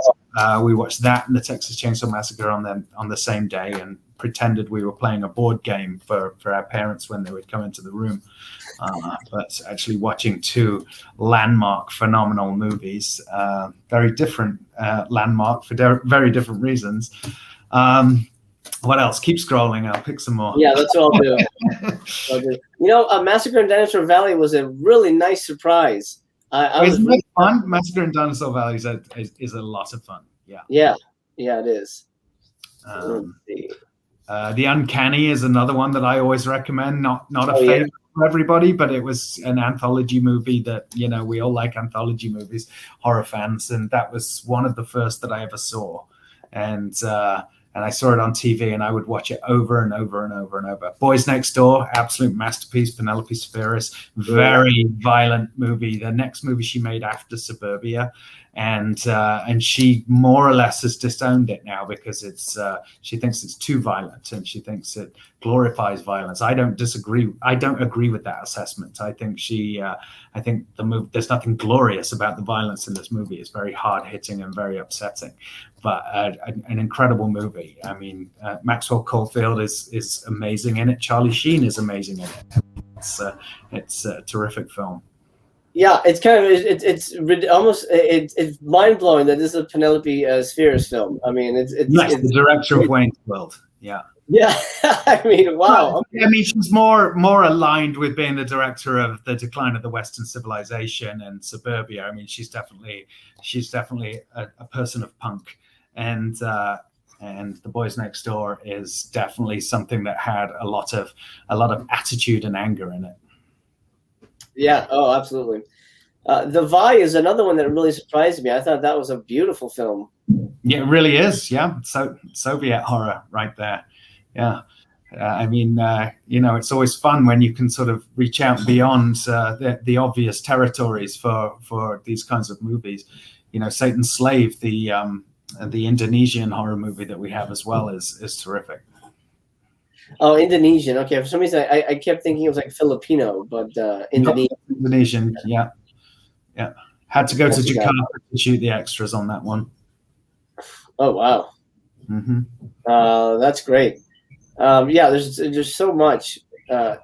we watched that and the Texas Chainsaw Massacre on the same day, and pretended we were playing a board game for our parents when they would come into the room. But actually watching 2 landmark, phenomenal movies, very different landmark for very different reasons. What else? Keep scrolling. I'll pick some more. Yeah, that's what I'll do. Massacre in Dinosaur Valley was a really nice surprise. Isn't it fun? Massacre in Dinosaur Valley is a lot of fun. Yeah, it is. The Uncanny is another one that I always recommend. Not a favorite for everybody, but it was an anthology movie that, we all like anthology movies, horror fans, and that was one of the first that I ever saw. And I saw it on TV, and I would watch it over and over and over and over. Boys Next Door, absolute masterpiece. Penelope Spheris, very violent movie. The next movie she made after Suburbia, and she more or less has disowned it now, because she thinks it's too violent, and she thinks it glorifies violence. I don't disagree. I don't agree with that assessment. I think the movie, there's nothing glorious about the violence in this movie. It's very hard hitting and very upsetting, but an incredible movie. I mean, Maxwell Caulfield is amazing in it. Charlie Sheen is amazing in it. It's a terrific film. Yeah, it's kind of it's mind blowing that this is a Penelope Spheris film. I mean, it's the director of Wayne's World. Yeah. Yeah, I mean, wow. I mean, she's more aligned with being the director of The Decline of the Western Civilization and Suburbia. I mean, she's definitely a person of punk, and The Boys Next Door is definitely something that had a lot of attitude and anger in it. Yeah. Oh, absolutely. The Vi is another one that really surprised me. I thought that was a beautiful film. Yeah, it really is. Yeah. So Soviet horror right there. Yeah. I mean, it's always fun when you can sort of reach out beyond the obvious territories for these kinds of movies. Satan's Slave, the Indonesian horror movie that we have as well, is terrific. Oh, Indonesian. Okay, for some reason I kept thinking it was like Filipino, but Indonesian. No, Indonesian, yeah. Had to go to Jakarta to shoot the extras on that one. Oh wow. Mm-hmm. That's great. There's so much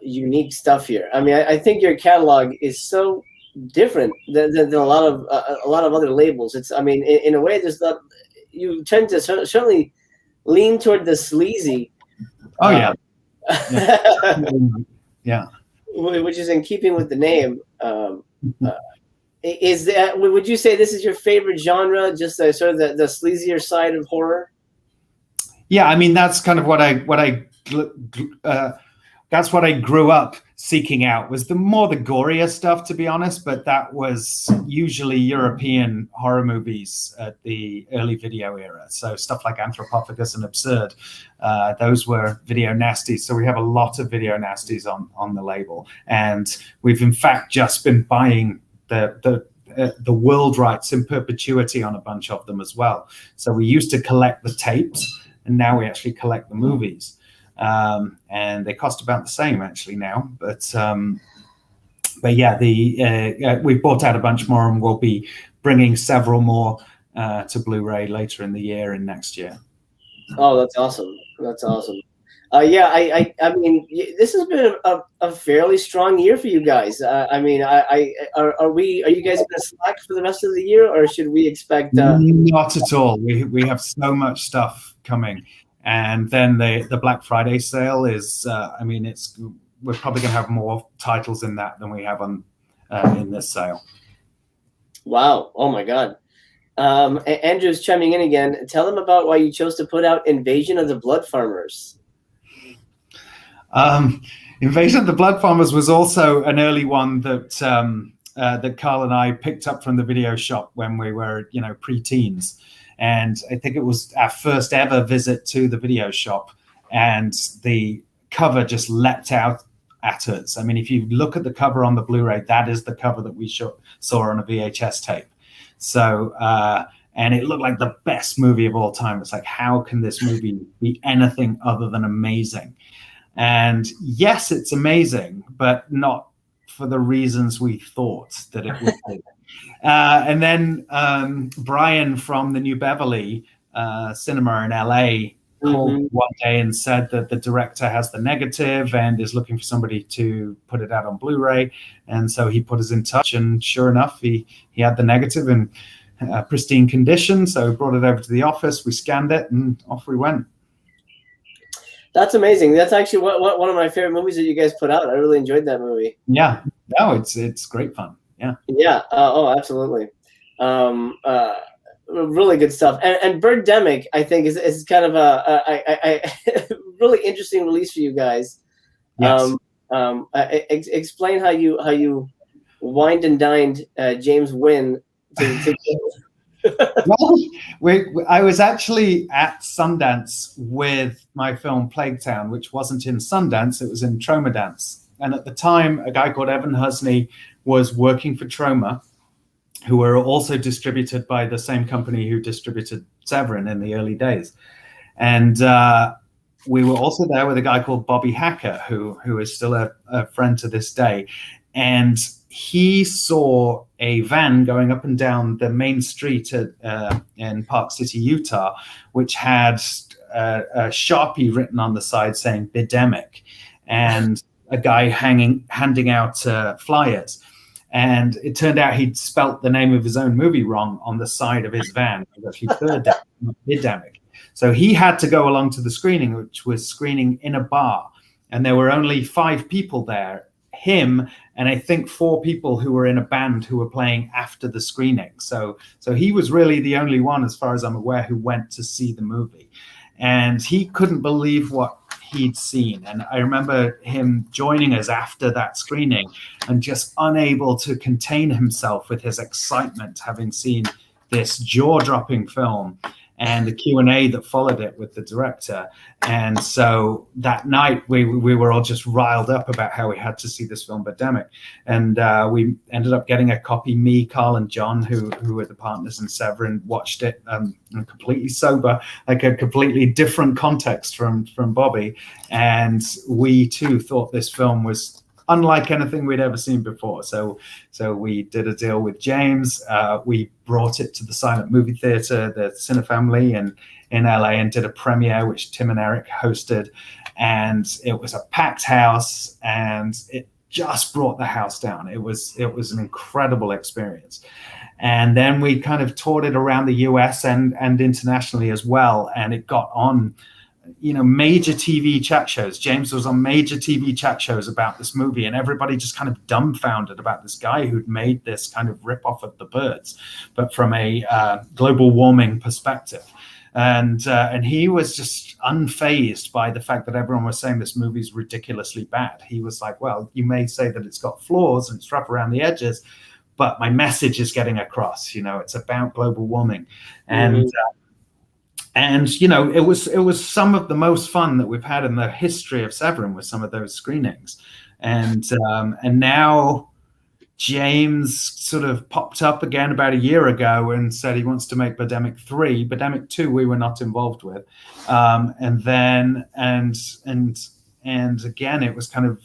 unique stuff here. I mean, I think your catalog is so different than a lot of other labels. It's, I mean, in a way, there's not. You tend to certainly lean toward the sleazy. Oh yeah. Yeah. Which is in keeping with the name. Is that? Would you say this is your favorite genre? Just sort of the sleazier side of horror? Yeah, I mean that's kind of what I grew up seeking out, was the gorier stuff, to be honest. But that was usually European horror movies at the early video era. So stuff like Anthropophagus and Absurd, those were video nasties. So we have a lot of video nasties on the label, and we've in fact just been buying the world rights in perpetuity on a bunch of them as well. So we used to collect the tapes, and now we actually collect the movies, and they cost about the same actually now. But yeah, we bought out a bunch more, and we'll be bringing several more to Blu-ray later in the year and next year. Oh, that's awesome! That's awesome. I mean, this has been a fairly strong year for you guys. I mean, are you guys going to slack for the rest of the year, or should we expect? Not at all. We have so much stuff coming, and then the Black Friday sale is. I mean, we're probably going to have more titles in that than we have on in this sale. Wow! Oh my God. Andrew's chiming in again. Tell them about why you chose to put out Invasion of the Blood Farmers. Invasion of the Blood Farmers was also an early one that that Carl and I picked up from the video shop when we were, pre-teens. And I think it was our first ever visit to the video shop, and the cover just leapt out at us. I mean, if you look at the cover on the Blu-ray, that is the cover that we saw on a VHS tape. So, and it looked like the best movie of all time. It's like, how can this movie be anything other than amazing? And yes, it's amazing, but not for the reasons we thought that it would be. And then Brian from the New Beverly Cinema in LA called one day and said that the director has the negative and is looking for somebody to put it out on Blu-ray. And so he put us in touch, and sure enough, he had the negative in pristine condition. So we brought it over to the office, we scanned it, and off we went. That's amazing. That's actually one of my favorite movies that you guys put out. I really enjoyed that movie. Yeah, no, it's great fun. Yeah. Yeah. Oh, absolutely. Really good stuff. And Birdemic, I think, is kind of a really interesting release for you guys. Yes. Explain how you wined and dined James Wynn to Well, I was actually at Sundance with my film Plague Town, which wasn't in Sundance, it was in Troma Dance. And at the time, a guy called Evan Husney was working for Troma, who were also distributed by the same company who distributed Severin in the early days. And we were also there with a guy called Bobby Hacker, who is still a friend to this day. And he saw a van going up and down the main street in Park City, Utah, which had a Sharpie written on the side saying Birdemic, and a guy handing out flyers. And it turned out he'd spelt the name of his own movie wrong on the side of his van. It was actually Birdemic. So he had to go along to the screening, which was screening in a bar. And there were only 5 people there, him and I think 4 people who were in a band who were playing after the screening. So he was really the only one, as far as I'm aware, who went to see the movie. And he couldn't believe what he'd seen. And I remember him joining us after that screening and just unable to contain himself with his excitement, having seen this jaw-dropping film. and the Q&A that followed it with the director. And so that night we were all just riled up about how we had to see this film Birdemic. And we ended up getting a copy. Me, Carl, and John, who were the partners in Severin, watched it completely sober, like a completely different context from Bobby. And we too thought this film was unlike anything we'd ever seen before. So we did a deal with James. We brought it to the Silent Movie Theatre, the Cine Family in LA, and did a premiere, which Tim and Eric hosted. And it was a packed house, and it just brought the house down. It was an incredible experience. And then we kind of toured it around the US and internationally as well. And it got on, major TV chat shows. James was on major TV chat shows about this movie, and everybody just kind of dumbfounded about this guy who'd made this kind of rip-off of The Birds, but from a global warming perspective. And he was just unfazed by the fact that everyone was saying this movie's ridiculously bad. He was like, well, you may say that it's got flaws and it's rough around the edges, but my message is getting across. It's about global warming. And it was some of the most fun that we've had in the history of Severin with some of those screenings. And now James sort of popped up again about a year ago and said he wants to make Birdemic 3. Birdemic 2 we were not involved with. And again, it was kind of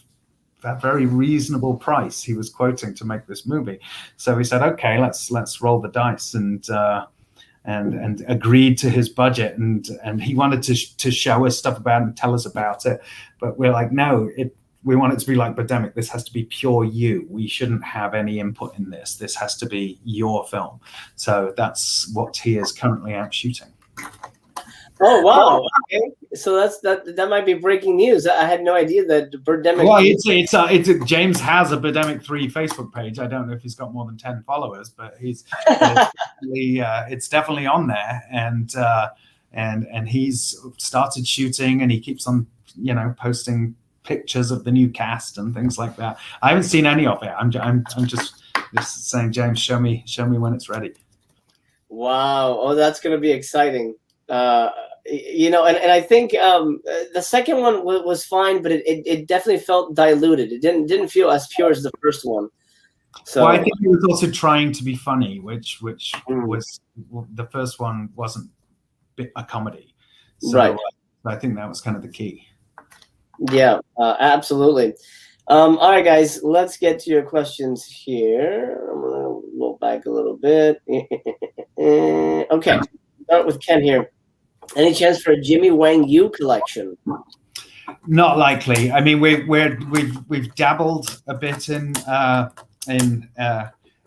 a very reasonable price he was quoting to make this movie. So we said, okay, let's roll the dice, and agreed to his budget, and he wanted to show us stuff about it and tell us about it, but we're like, no, we want it to be like Birdemic. This has to be pure you. We shouldn't have any input in this. This has to be your film. So that's what he is currently out shooting. Oh wow! Okay, so that might be breaking news. I had no idea that Birdemic. Well, it's James has a Birdemic 3 Facebook page. I don't know if he's got more than 10 followers, but it's definitely on there, and he's started shooting, and he keeps on posting pictures of the new cast and things like that. I haven't seen any of it. I'm just saying, James, show me when it's ready. Wow! Oh, that's going to be exciting. And I think the second one was fine, but it definitely felt diluted. It didn't feel as pure as the first one. So I think he was also trying to be funny, which was the first one wasn't a comedy. So right. I think that was kind of the key. Yeah, absolutely. All right, guys, let's get to your questions here. I'm gonna go back a little bit. Okay, start with Ken here. Any chance for a Jimmy Wang Yu collection? Not likely. I mean, we've dabbled a bit in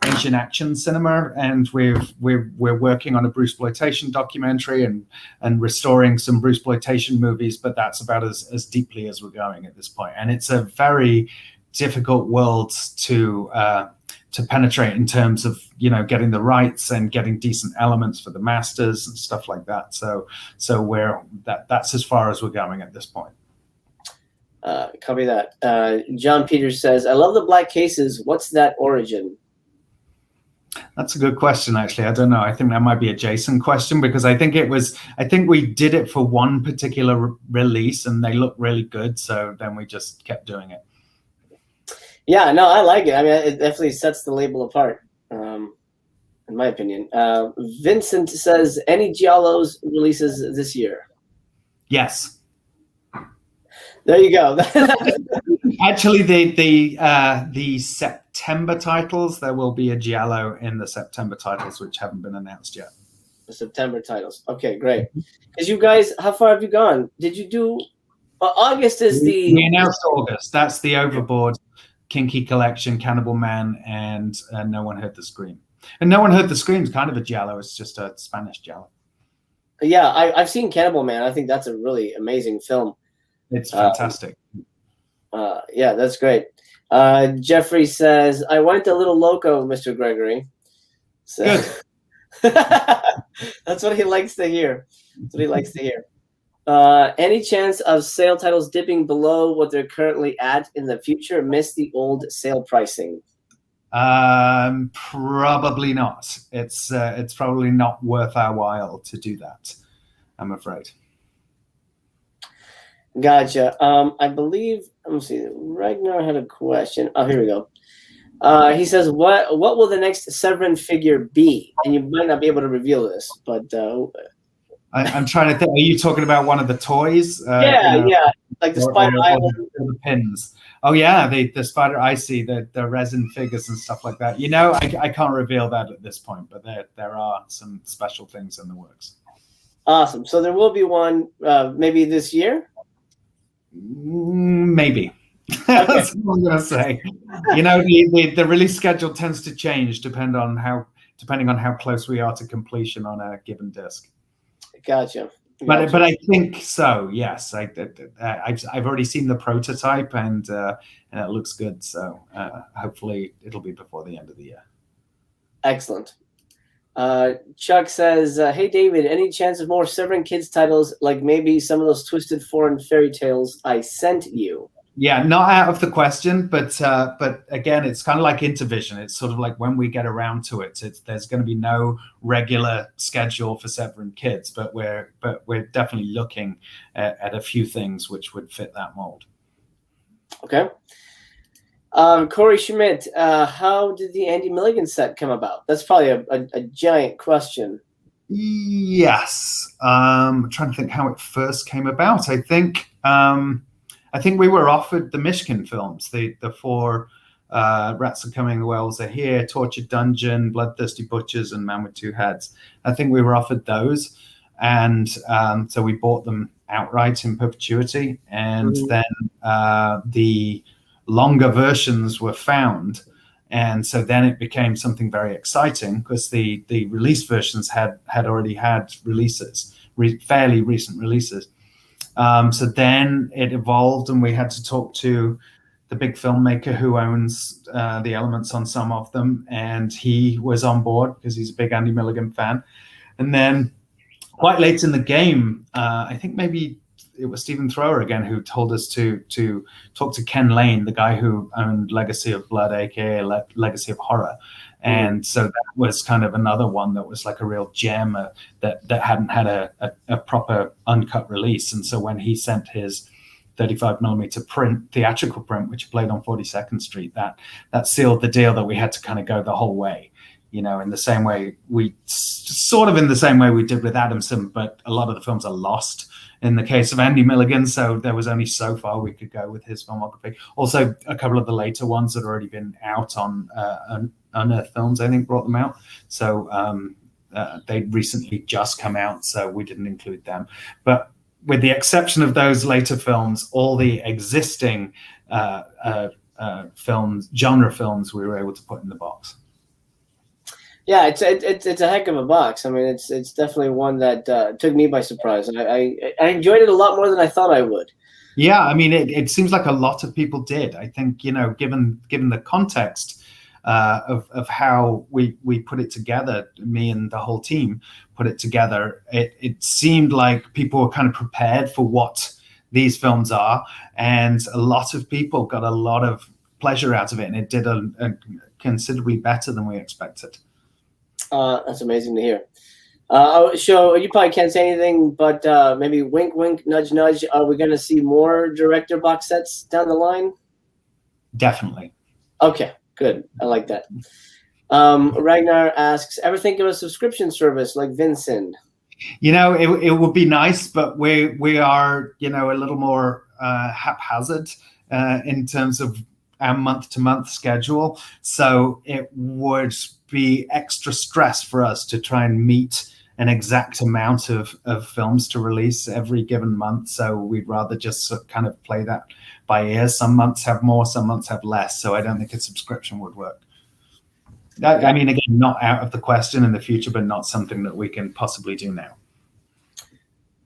Asian action cinema, and we're working on a Bruceploitation documentary and restoring some Bruceploitation movies, but that's about as deeply as we're going at this point. And it's a very difficult world to penetrate in terms of getting the rights and getting decent elements for the masters and stuff like that. So that's as far as we're going at this point. Copy that. John Peters says, I love the black cases. What's that origin? That's a good question, actually. I don't know. I think that might be a Jason question, because I think we did it for one particular release and they looked really good. So then we just kept doing it. Yeah, no, I like it. I mean, it definitely sets the label apart, in my opinion. Vincent says, any Giallos releases this year? Yes. There you go. Actually, the September titles, there will be a Giallo in the September titles, which haven't been announced yet. The September titles. Okay, great. Because you guys, how far have you gone? Did you do? August is the. We announced August. That's the Overboard, Kinky Collection, Cannibal Man, and No One Heard the Scream. And No One Heard the Scream is kind of a Giallo. It's just a Spanish Giallo. Yeah, I've seen Cannibal Man. I think that's a really amazing film. It's fantastic. Yeah, that's great. Jeffrey says, I went a little loco, Mr. Gregory. So, good. That's what he likes to hear. That's what he likes to hear. Any chance of sale titles dipping below what they're currently at in the future? Miss the old sale pricing. Probably not. It's probably not worth our while to do that, I'm afraid. Gotcha. I believe, let me see, Ragnar had a question. Oh, here we go. He says, what will the next Severin figure be? And you might not be able to reveal this, but I'm trying to think. Are you talking about one of the toys? Yeah, like the Spider Island. The pins. Oh yeah, the Spider. I see the resin figures and stuff like that. I can't reveal that at this point, but there are some special things in the works. Awesome. So there will be one maybe this year. Maybe. Okay. That's what I'm gonna say. The release schedule tends to change depending on how close we are to completion on a given disc. Gotcha. But I think so. Yes, I've already seen the prototype and it looks good. So hopefully it'll be before the end of the year. Excellent. Chuck says, "Hey David, any chance of more Severin Kids titles, like maybe some of those twisted foreign fairy tales I sent you?" Yeah, not out of the question, but again, it's kind of like Intervision. It's sort of like when we get around to it, there's going to be no regular schedule for Severin Kids, but we're definitely looking at a few things which would fit that mold. Okay. Corey Schmidt, how did the Andy Milligan set come about? That's probably a giant question. Yes, I'm trying to think how it first came about. I think we were offered the Mishkin films, the four Rats Are Coming, the Wells Are Here, Tortured Dungeon, Bloodthirsty Butchers, and Man with Two Heads. I think we were offered those, and so we bought them outright in perpetuity. And then the longer versions were found, and so then it became something very exciting because the release versions had already had releases, fairly recent releases. So then it evolved, and we had to talk to the big filmmaker who owns the elements on some of them, and he was on board because he's a big Andy Milligan fan. And then quite late in the game, I think maybe it was Stephen Thrower again who told us to talk to Ken Lane, the guy who owned Legacy of Blood, aka Legacy of Horror. And so that was kind of another one that was like a real gem that hadn't had a proper uncut release. And so when he sent his 35mm theatrical print, which played on 42nd Street, that sealed the deal that we had to kind of go the whole way. In the same way we did with Adamson, but a lot of the films are lost in the case of Andy Milligan, so there was only so far we could go with his filmography. Also, a couple of the later ones that had already been out on Unearthed Films, I think, brought them out. So they recently just come out, so we didn't include them. But with the exception of those later films, all the existing genre films, we were able to put in the box. Yeah, it's a heck of a box. I mean, it's definitely one that took me by surprise, and I enjoyed it a lot more than I thought I would. Yeah, I mean, it seems like a lot of people did. I think, given the context of how we put it together, me and the whole team put it together, it seemed like people were kind of prepared for what these films are, and a lot of people got a lot of pleasure out of it, and it did a considerably better than we expected. That's amazing to hear. So you probably can't say anything, but maybe wink, wink, nudge, nudge. Are we going to see more director box sets down the line? Definitely. Okay, good. I like that. Ragnar asks, ever think of a subscription service like Vincent? It would be nice, but we are, a little more haphazard in terms of our month-to-month schedule. So it would be extra stress for us to try and meet an exact amount of films to release every given month. So we'd rather just kind of play that by ear. Some months have more, some months have less. So I don't think a subscription would work. I mean, again, not out of the question in the future, but not something that we can possibly do now.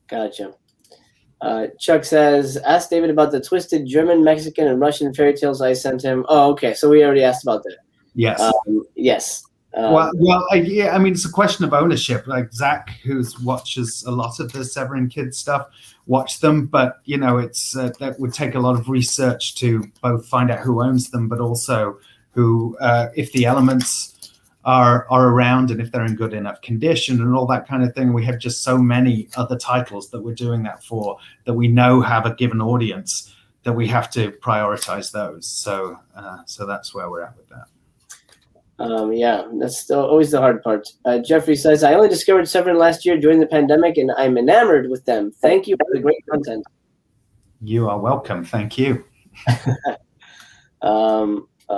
Gotcha. Chuck says, ask David about the twisted German, Mexican, and Russian fairy tales I sent him. Oh, okay. So we already asked about that. Yes. Yes. Yeah, I mean, it's a question of ownership. Like Zach, who watches a lot of the Severin Kids stuff, watch them, but it's that would take a lot of research to both find out who owns them, but also who, if the elements are around and if they're in good enough condition and all that kind of thing. We have just so many other titles that we're doing that for, that we know have a given audience, that we have to prioritize those. So so that's where we're at with that. Yeah, that's still always the hard part. Jeffrey says, I only discovered Severin last year during the pandemic, and I'm enamored with them. Thank you for the great content. You are welcome. Thank you.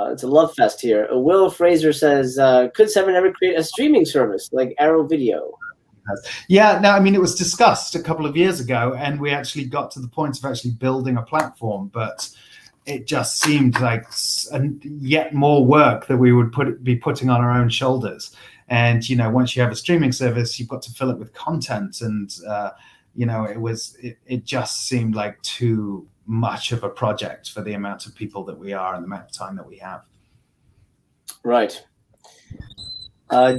It's a love fest here. Will Fraser says, could Severin ever create a streaming service like Arrow Video? Yeah, no, I mean, it was discussed a couple of years ago, and we actually got to the point of actually building a platform, but it just seemed like yet more work that we would be putting on our own shoulders. And, you know, once you have a streaming service, you've got to fill it with content. And, you know, it just seemed like too much of a project for the amount of people that we are and the amount of time that we have. Right.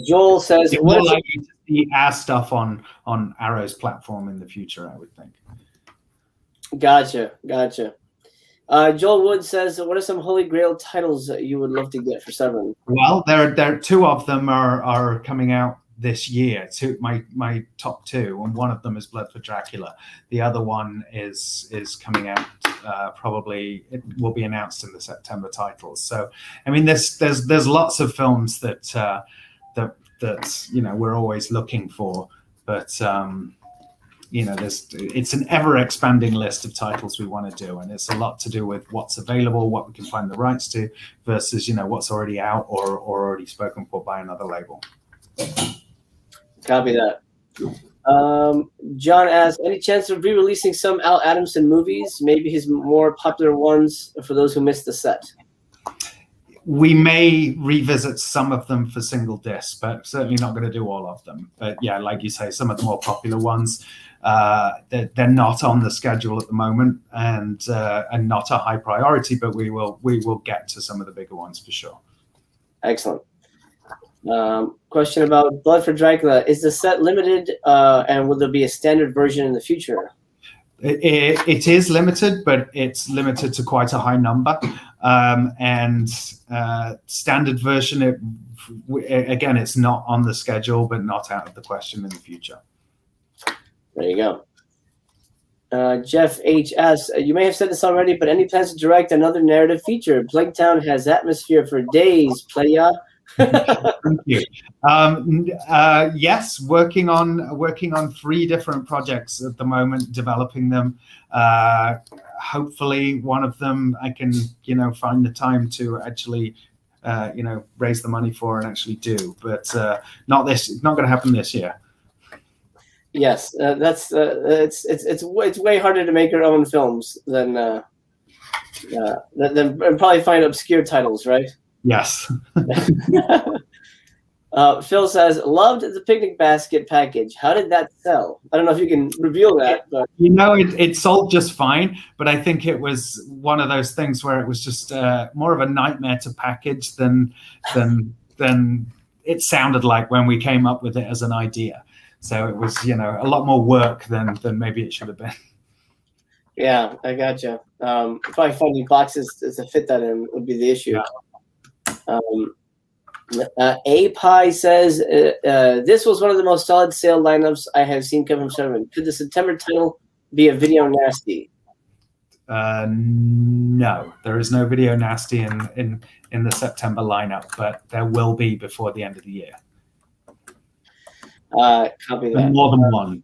Joel says, it's more likely to see our stuff on Arrow's platform in the future, I would think. Gotcha. Joel Wood says, what are some Holy Grail titles that you would love to get for Severin? Well, there two of them are coming out this year. My top two, and one of them is Blood for Dracula. The other one is coming out probably, it will be announced in the September titles. So I mean, there's lots of films that you know, we're always looking for, but you know, it's an ever-expanding list of titles we want to do, and it's a lot to do with what's available, what we can find the rights to, versus, you know, what's already out or already spoken for by another label. Copy that. John asks, any chance of re-releasing some Al Adamson movies, maybe his more popular ones for those who missed the set? We may revisit some of them for single discs, but certainly not going to do all of them. But yeah, like you say, some of the more popular ones, they're not on the schedule at the moment, and not a high priority. But we will get to some of the bigger ones for sure. Excellent. Question about Blood for Dracula: is the set limited, and will there be a standard version in the future? It is limited, but it's limited to quite a high number. And standard version, again, it's not on the schedule, but not out of the question in the future. There you go. Jeff H.S., you may have said this already, but any plans to direct another narrative feature? Plaguetown has atmosphere for days, playa. Thank you. Yes, working on 3 different projects at the moment, developing them. Hopefully one of them I can, you know, find the time to actually, you know, raise the money for and actually do, but not going to happen this year. Yes, that's it's way harder to make your own films than probably find obscure titles, right? Yes. Phil says, loved the picnic basket package. How did that sell? I don't know if you can reveal that, but you know, it sold just fine, but I think it was one of those things where it was just more of a nightmare to package than it sounded like when we came up with it as an idea. So it was, you know, a lot more work than maybe it should have been. Yeah, I gotcha. Probably finding boxes to fit that in would be the issue. Yeah. A-Pie says, this was one of the most solid sale lineups I have seen come from Severin. Could the September title be a Video Nasty? No, there is no Video Nasty in the September lineup, but there will be before the end of the year. Copy that. More than one.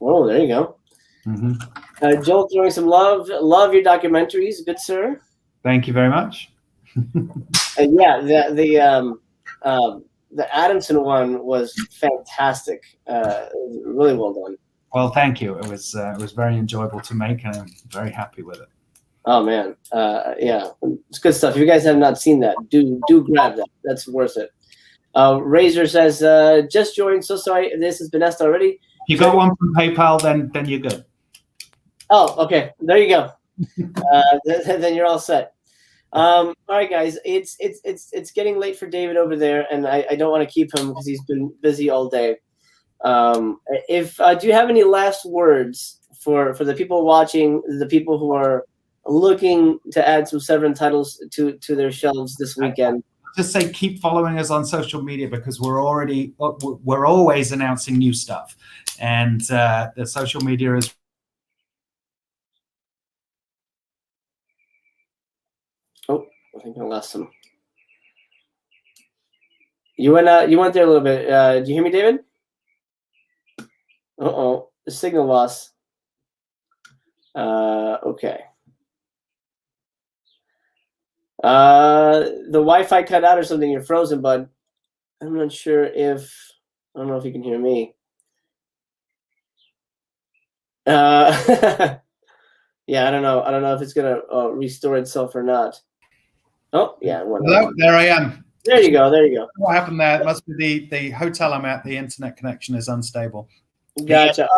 Oh, there you go. Mm-hmm. Joel throwing some love. Love your documentaries, good sir. Thank you very much. Yeah, the Adamson one was fantastic. Really well done. Well, thank you. It was very enjoyable to make, and I'm very happy with it. Oh man, yeah, it's good stuff. If you guys have not seen that, do grab that. That's worth it. Razor says, just joined. So sorry, this has been asked already. If you got one from PayPal, then you're good. Oh, okay. There you go. Then you're all set. All right, guys. It's getting late for David over there, and I don't want to keep him because he's been busy all day. Do you have any last words for the people watching, the people who are looking to add some Severin titles to their shelves this weekend. Just say keep following us on social media, because we're always announcing new stuff, and the social media is. Oh, I think I lost him. You went there a little bit. Do you hear me, David? Uh-oh, the signal loss. Okay. The Wi-Fi cut out or something. You're frozen, bud. I'm not sure if. I don't know if you can hear me. Yeah, I don't know. I don't know if it's gonna restore itself or not. Oh, yeah. Hello, there I am. There you go. There you go. What happened there? It must be the hotel I'm at. The internet connection is unstable. Gotcha.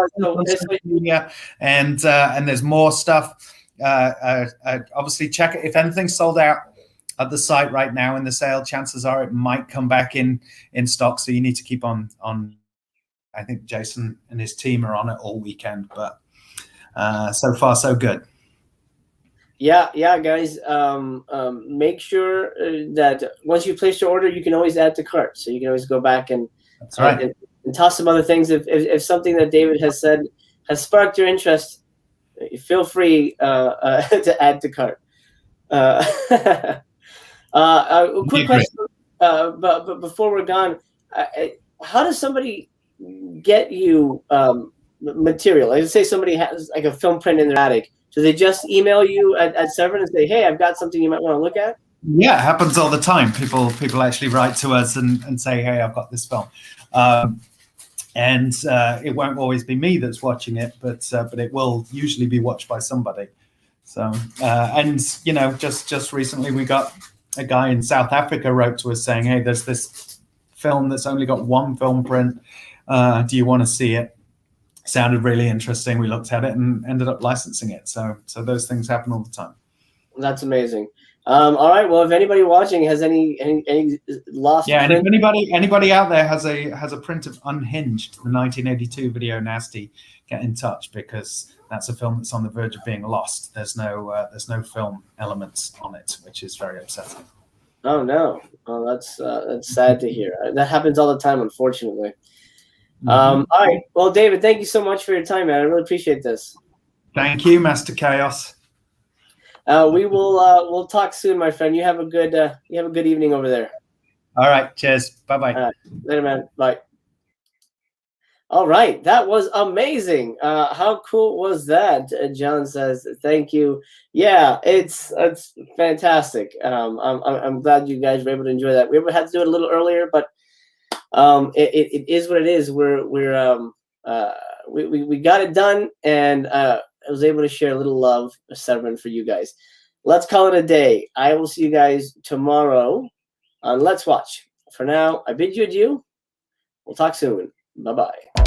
Yeah. And there's more stuff. Obviously, check it. If anything's sold out at the site right now in the sale, chances are it might come back in stock. So you need to keep on. I think Jason and his team are on it all weekend, but so far so good. Yeah, guys. Make sure that once you place your order, you can always add to cart. So you can always go back and that's right. And toss some other things. If something that David has said has sparked your interest, feel free to add to cart. A quick question, but before we're gone, how does somebody get you material? Like, let's say somebody has like a film print in their attic. Do they just email you at Severin and say, "Hey, I've got something you might want to look at"? Yeah, it happens all the time. People actually write to us and say, "Hey, I've got this film," and it won't always be me that's watching it, but it will usually be watched by somebody. So and you know, just recently we got a guy in South Africa wrote to us saying, "Hey, there's this film that's only got one film print. Do you want to see it?" Sounded really interesting. We looked at it and ended up licensing it. So those things happen all the time. That's amazing. All right. Well, if anybody watching has any lost, and if anybody out there has a print of Unhinged, the 1982 video nasty, get in touch, because that's a film that's on the verge of being lost. There's no film elements on it, which is very upsetting. Oh no! Well, that's sad to hear. That happens all the time, unfortunately. All right. Well, David, thank you so much for your time, man. I really appreciate this. Thank you, Master Chaos. We will we'll talk soon, my friend. You have a good evening over there. All right. Cheers. Bye-bye. Later, man. Bye. All right. That was amazing. How cool was that? John says, thank you. Yeah, it's fantastic. I'm glad you guys were able to enjoy that. We had to do it a little earlier, but it is what it is. We got it done, and I was able to share a little love of Severin for you guys. Let's call it a day. I will see you guys tomorrow on Let's Watch. For now, I bid you adieu. We'll talk soon. Bye-bye.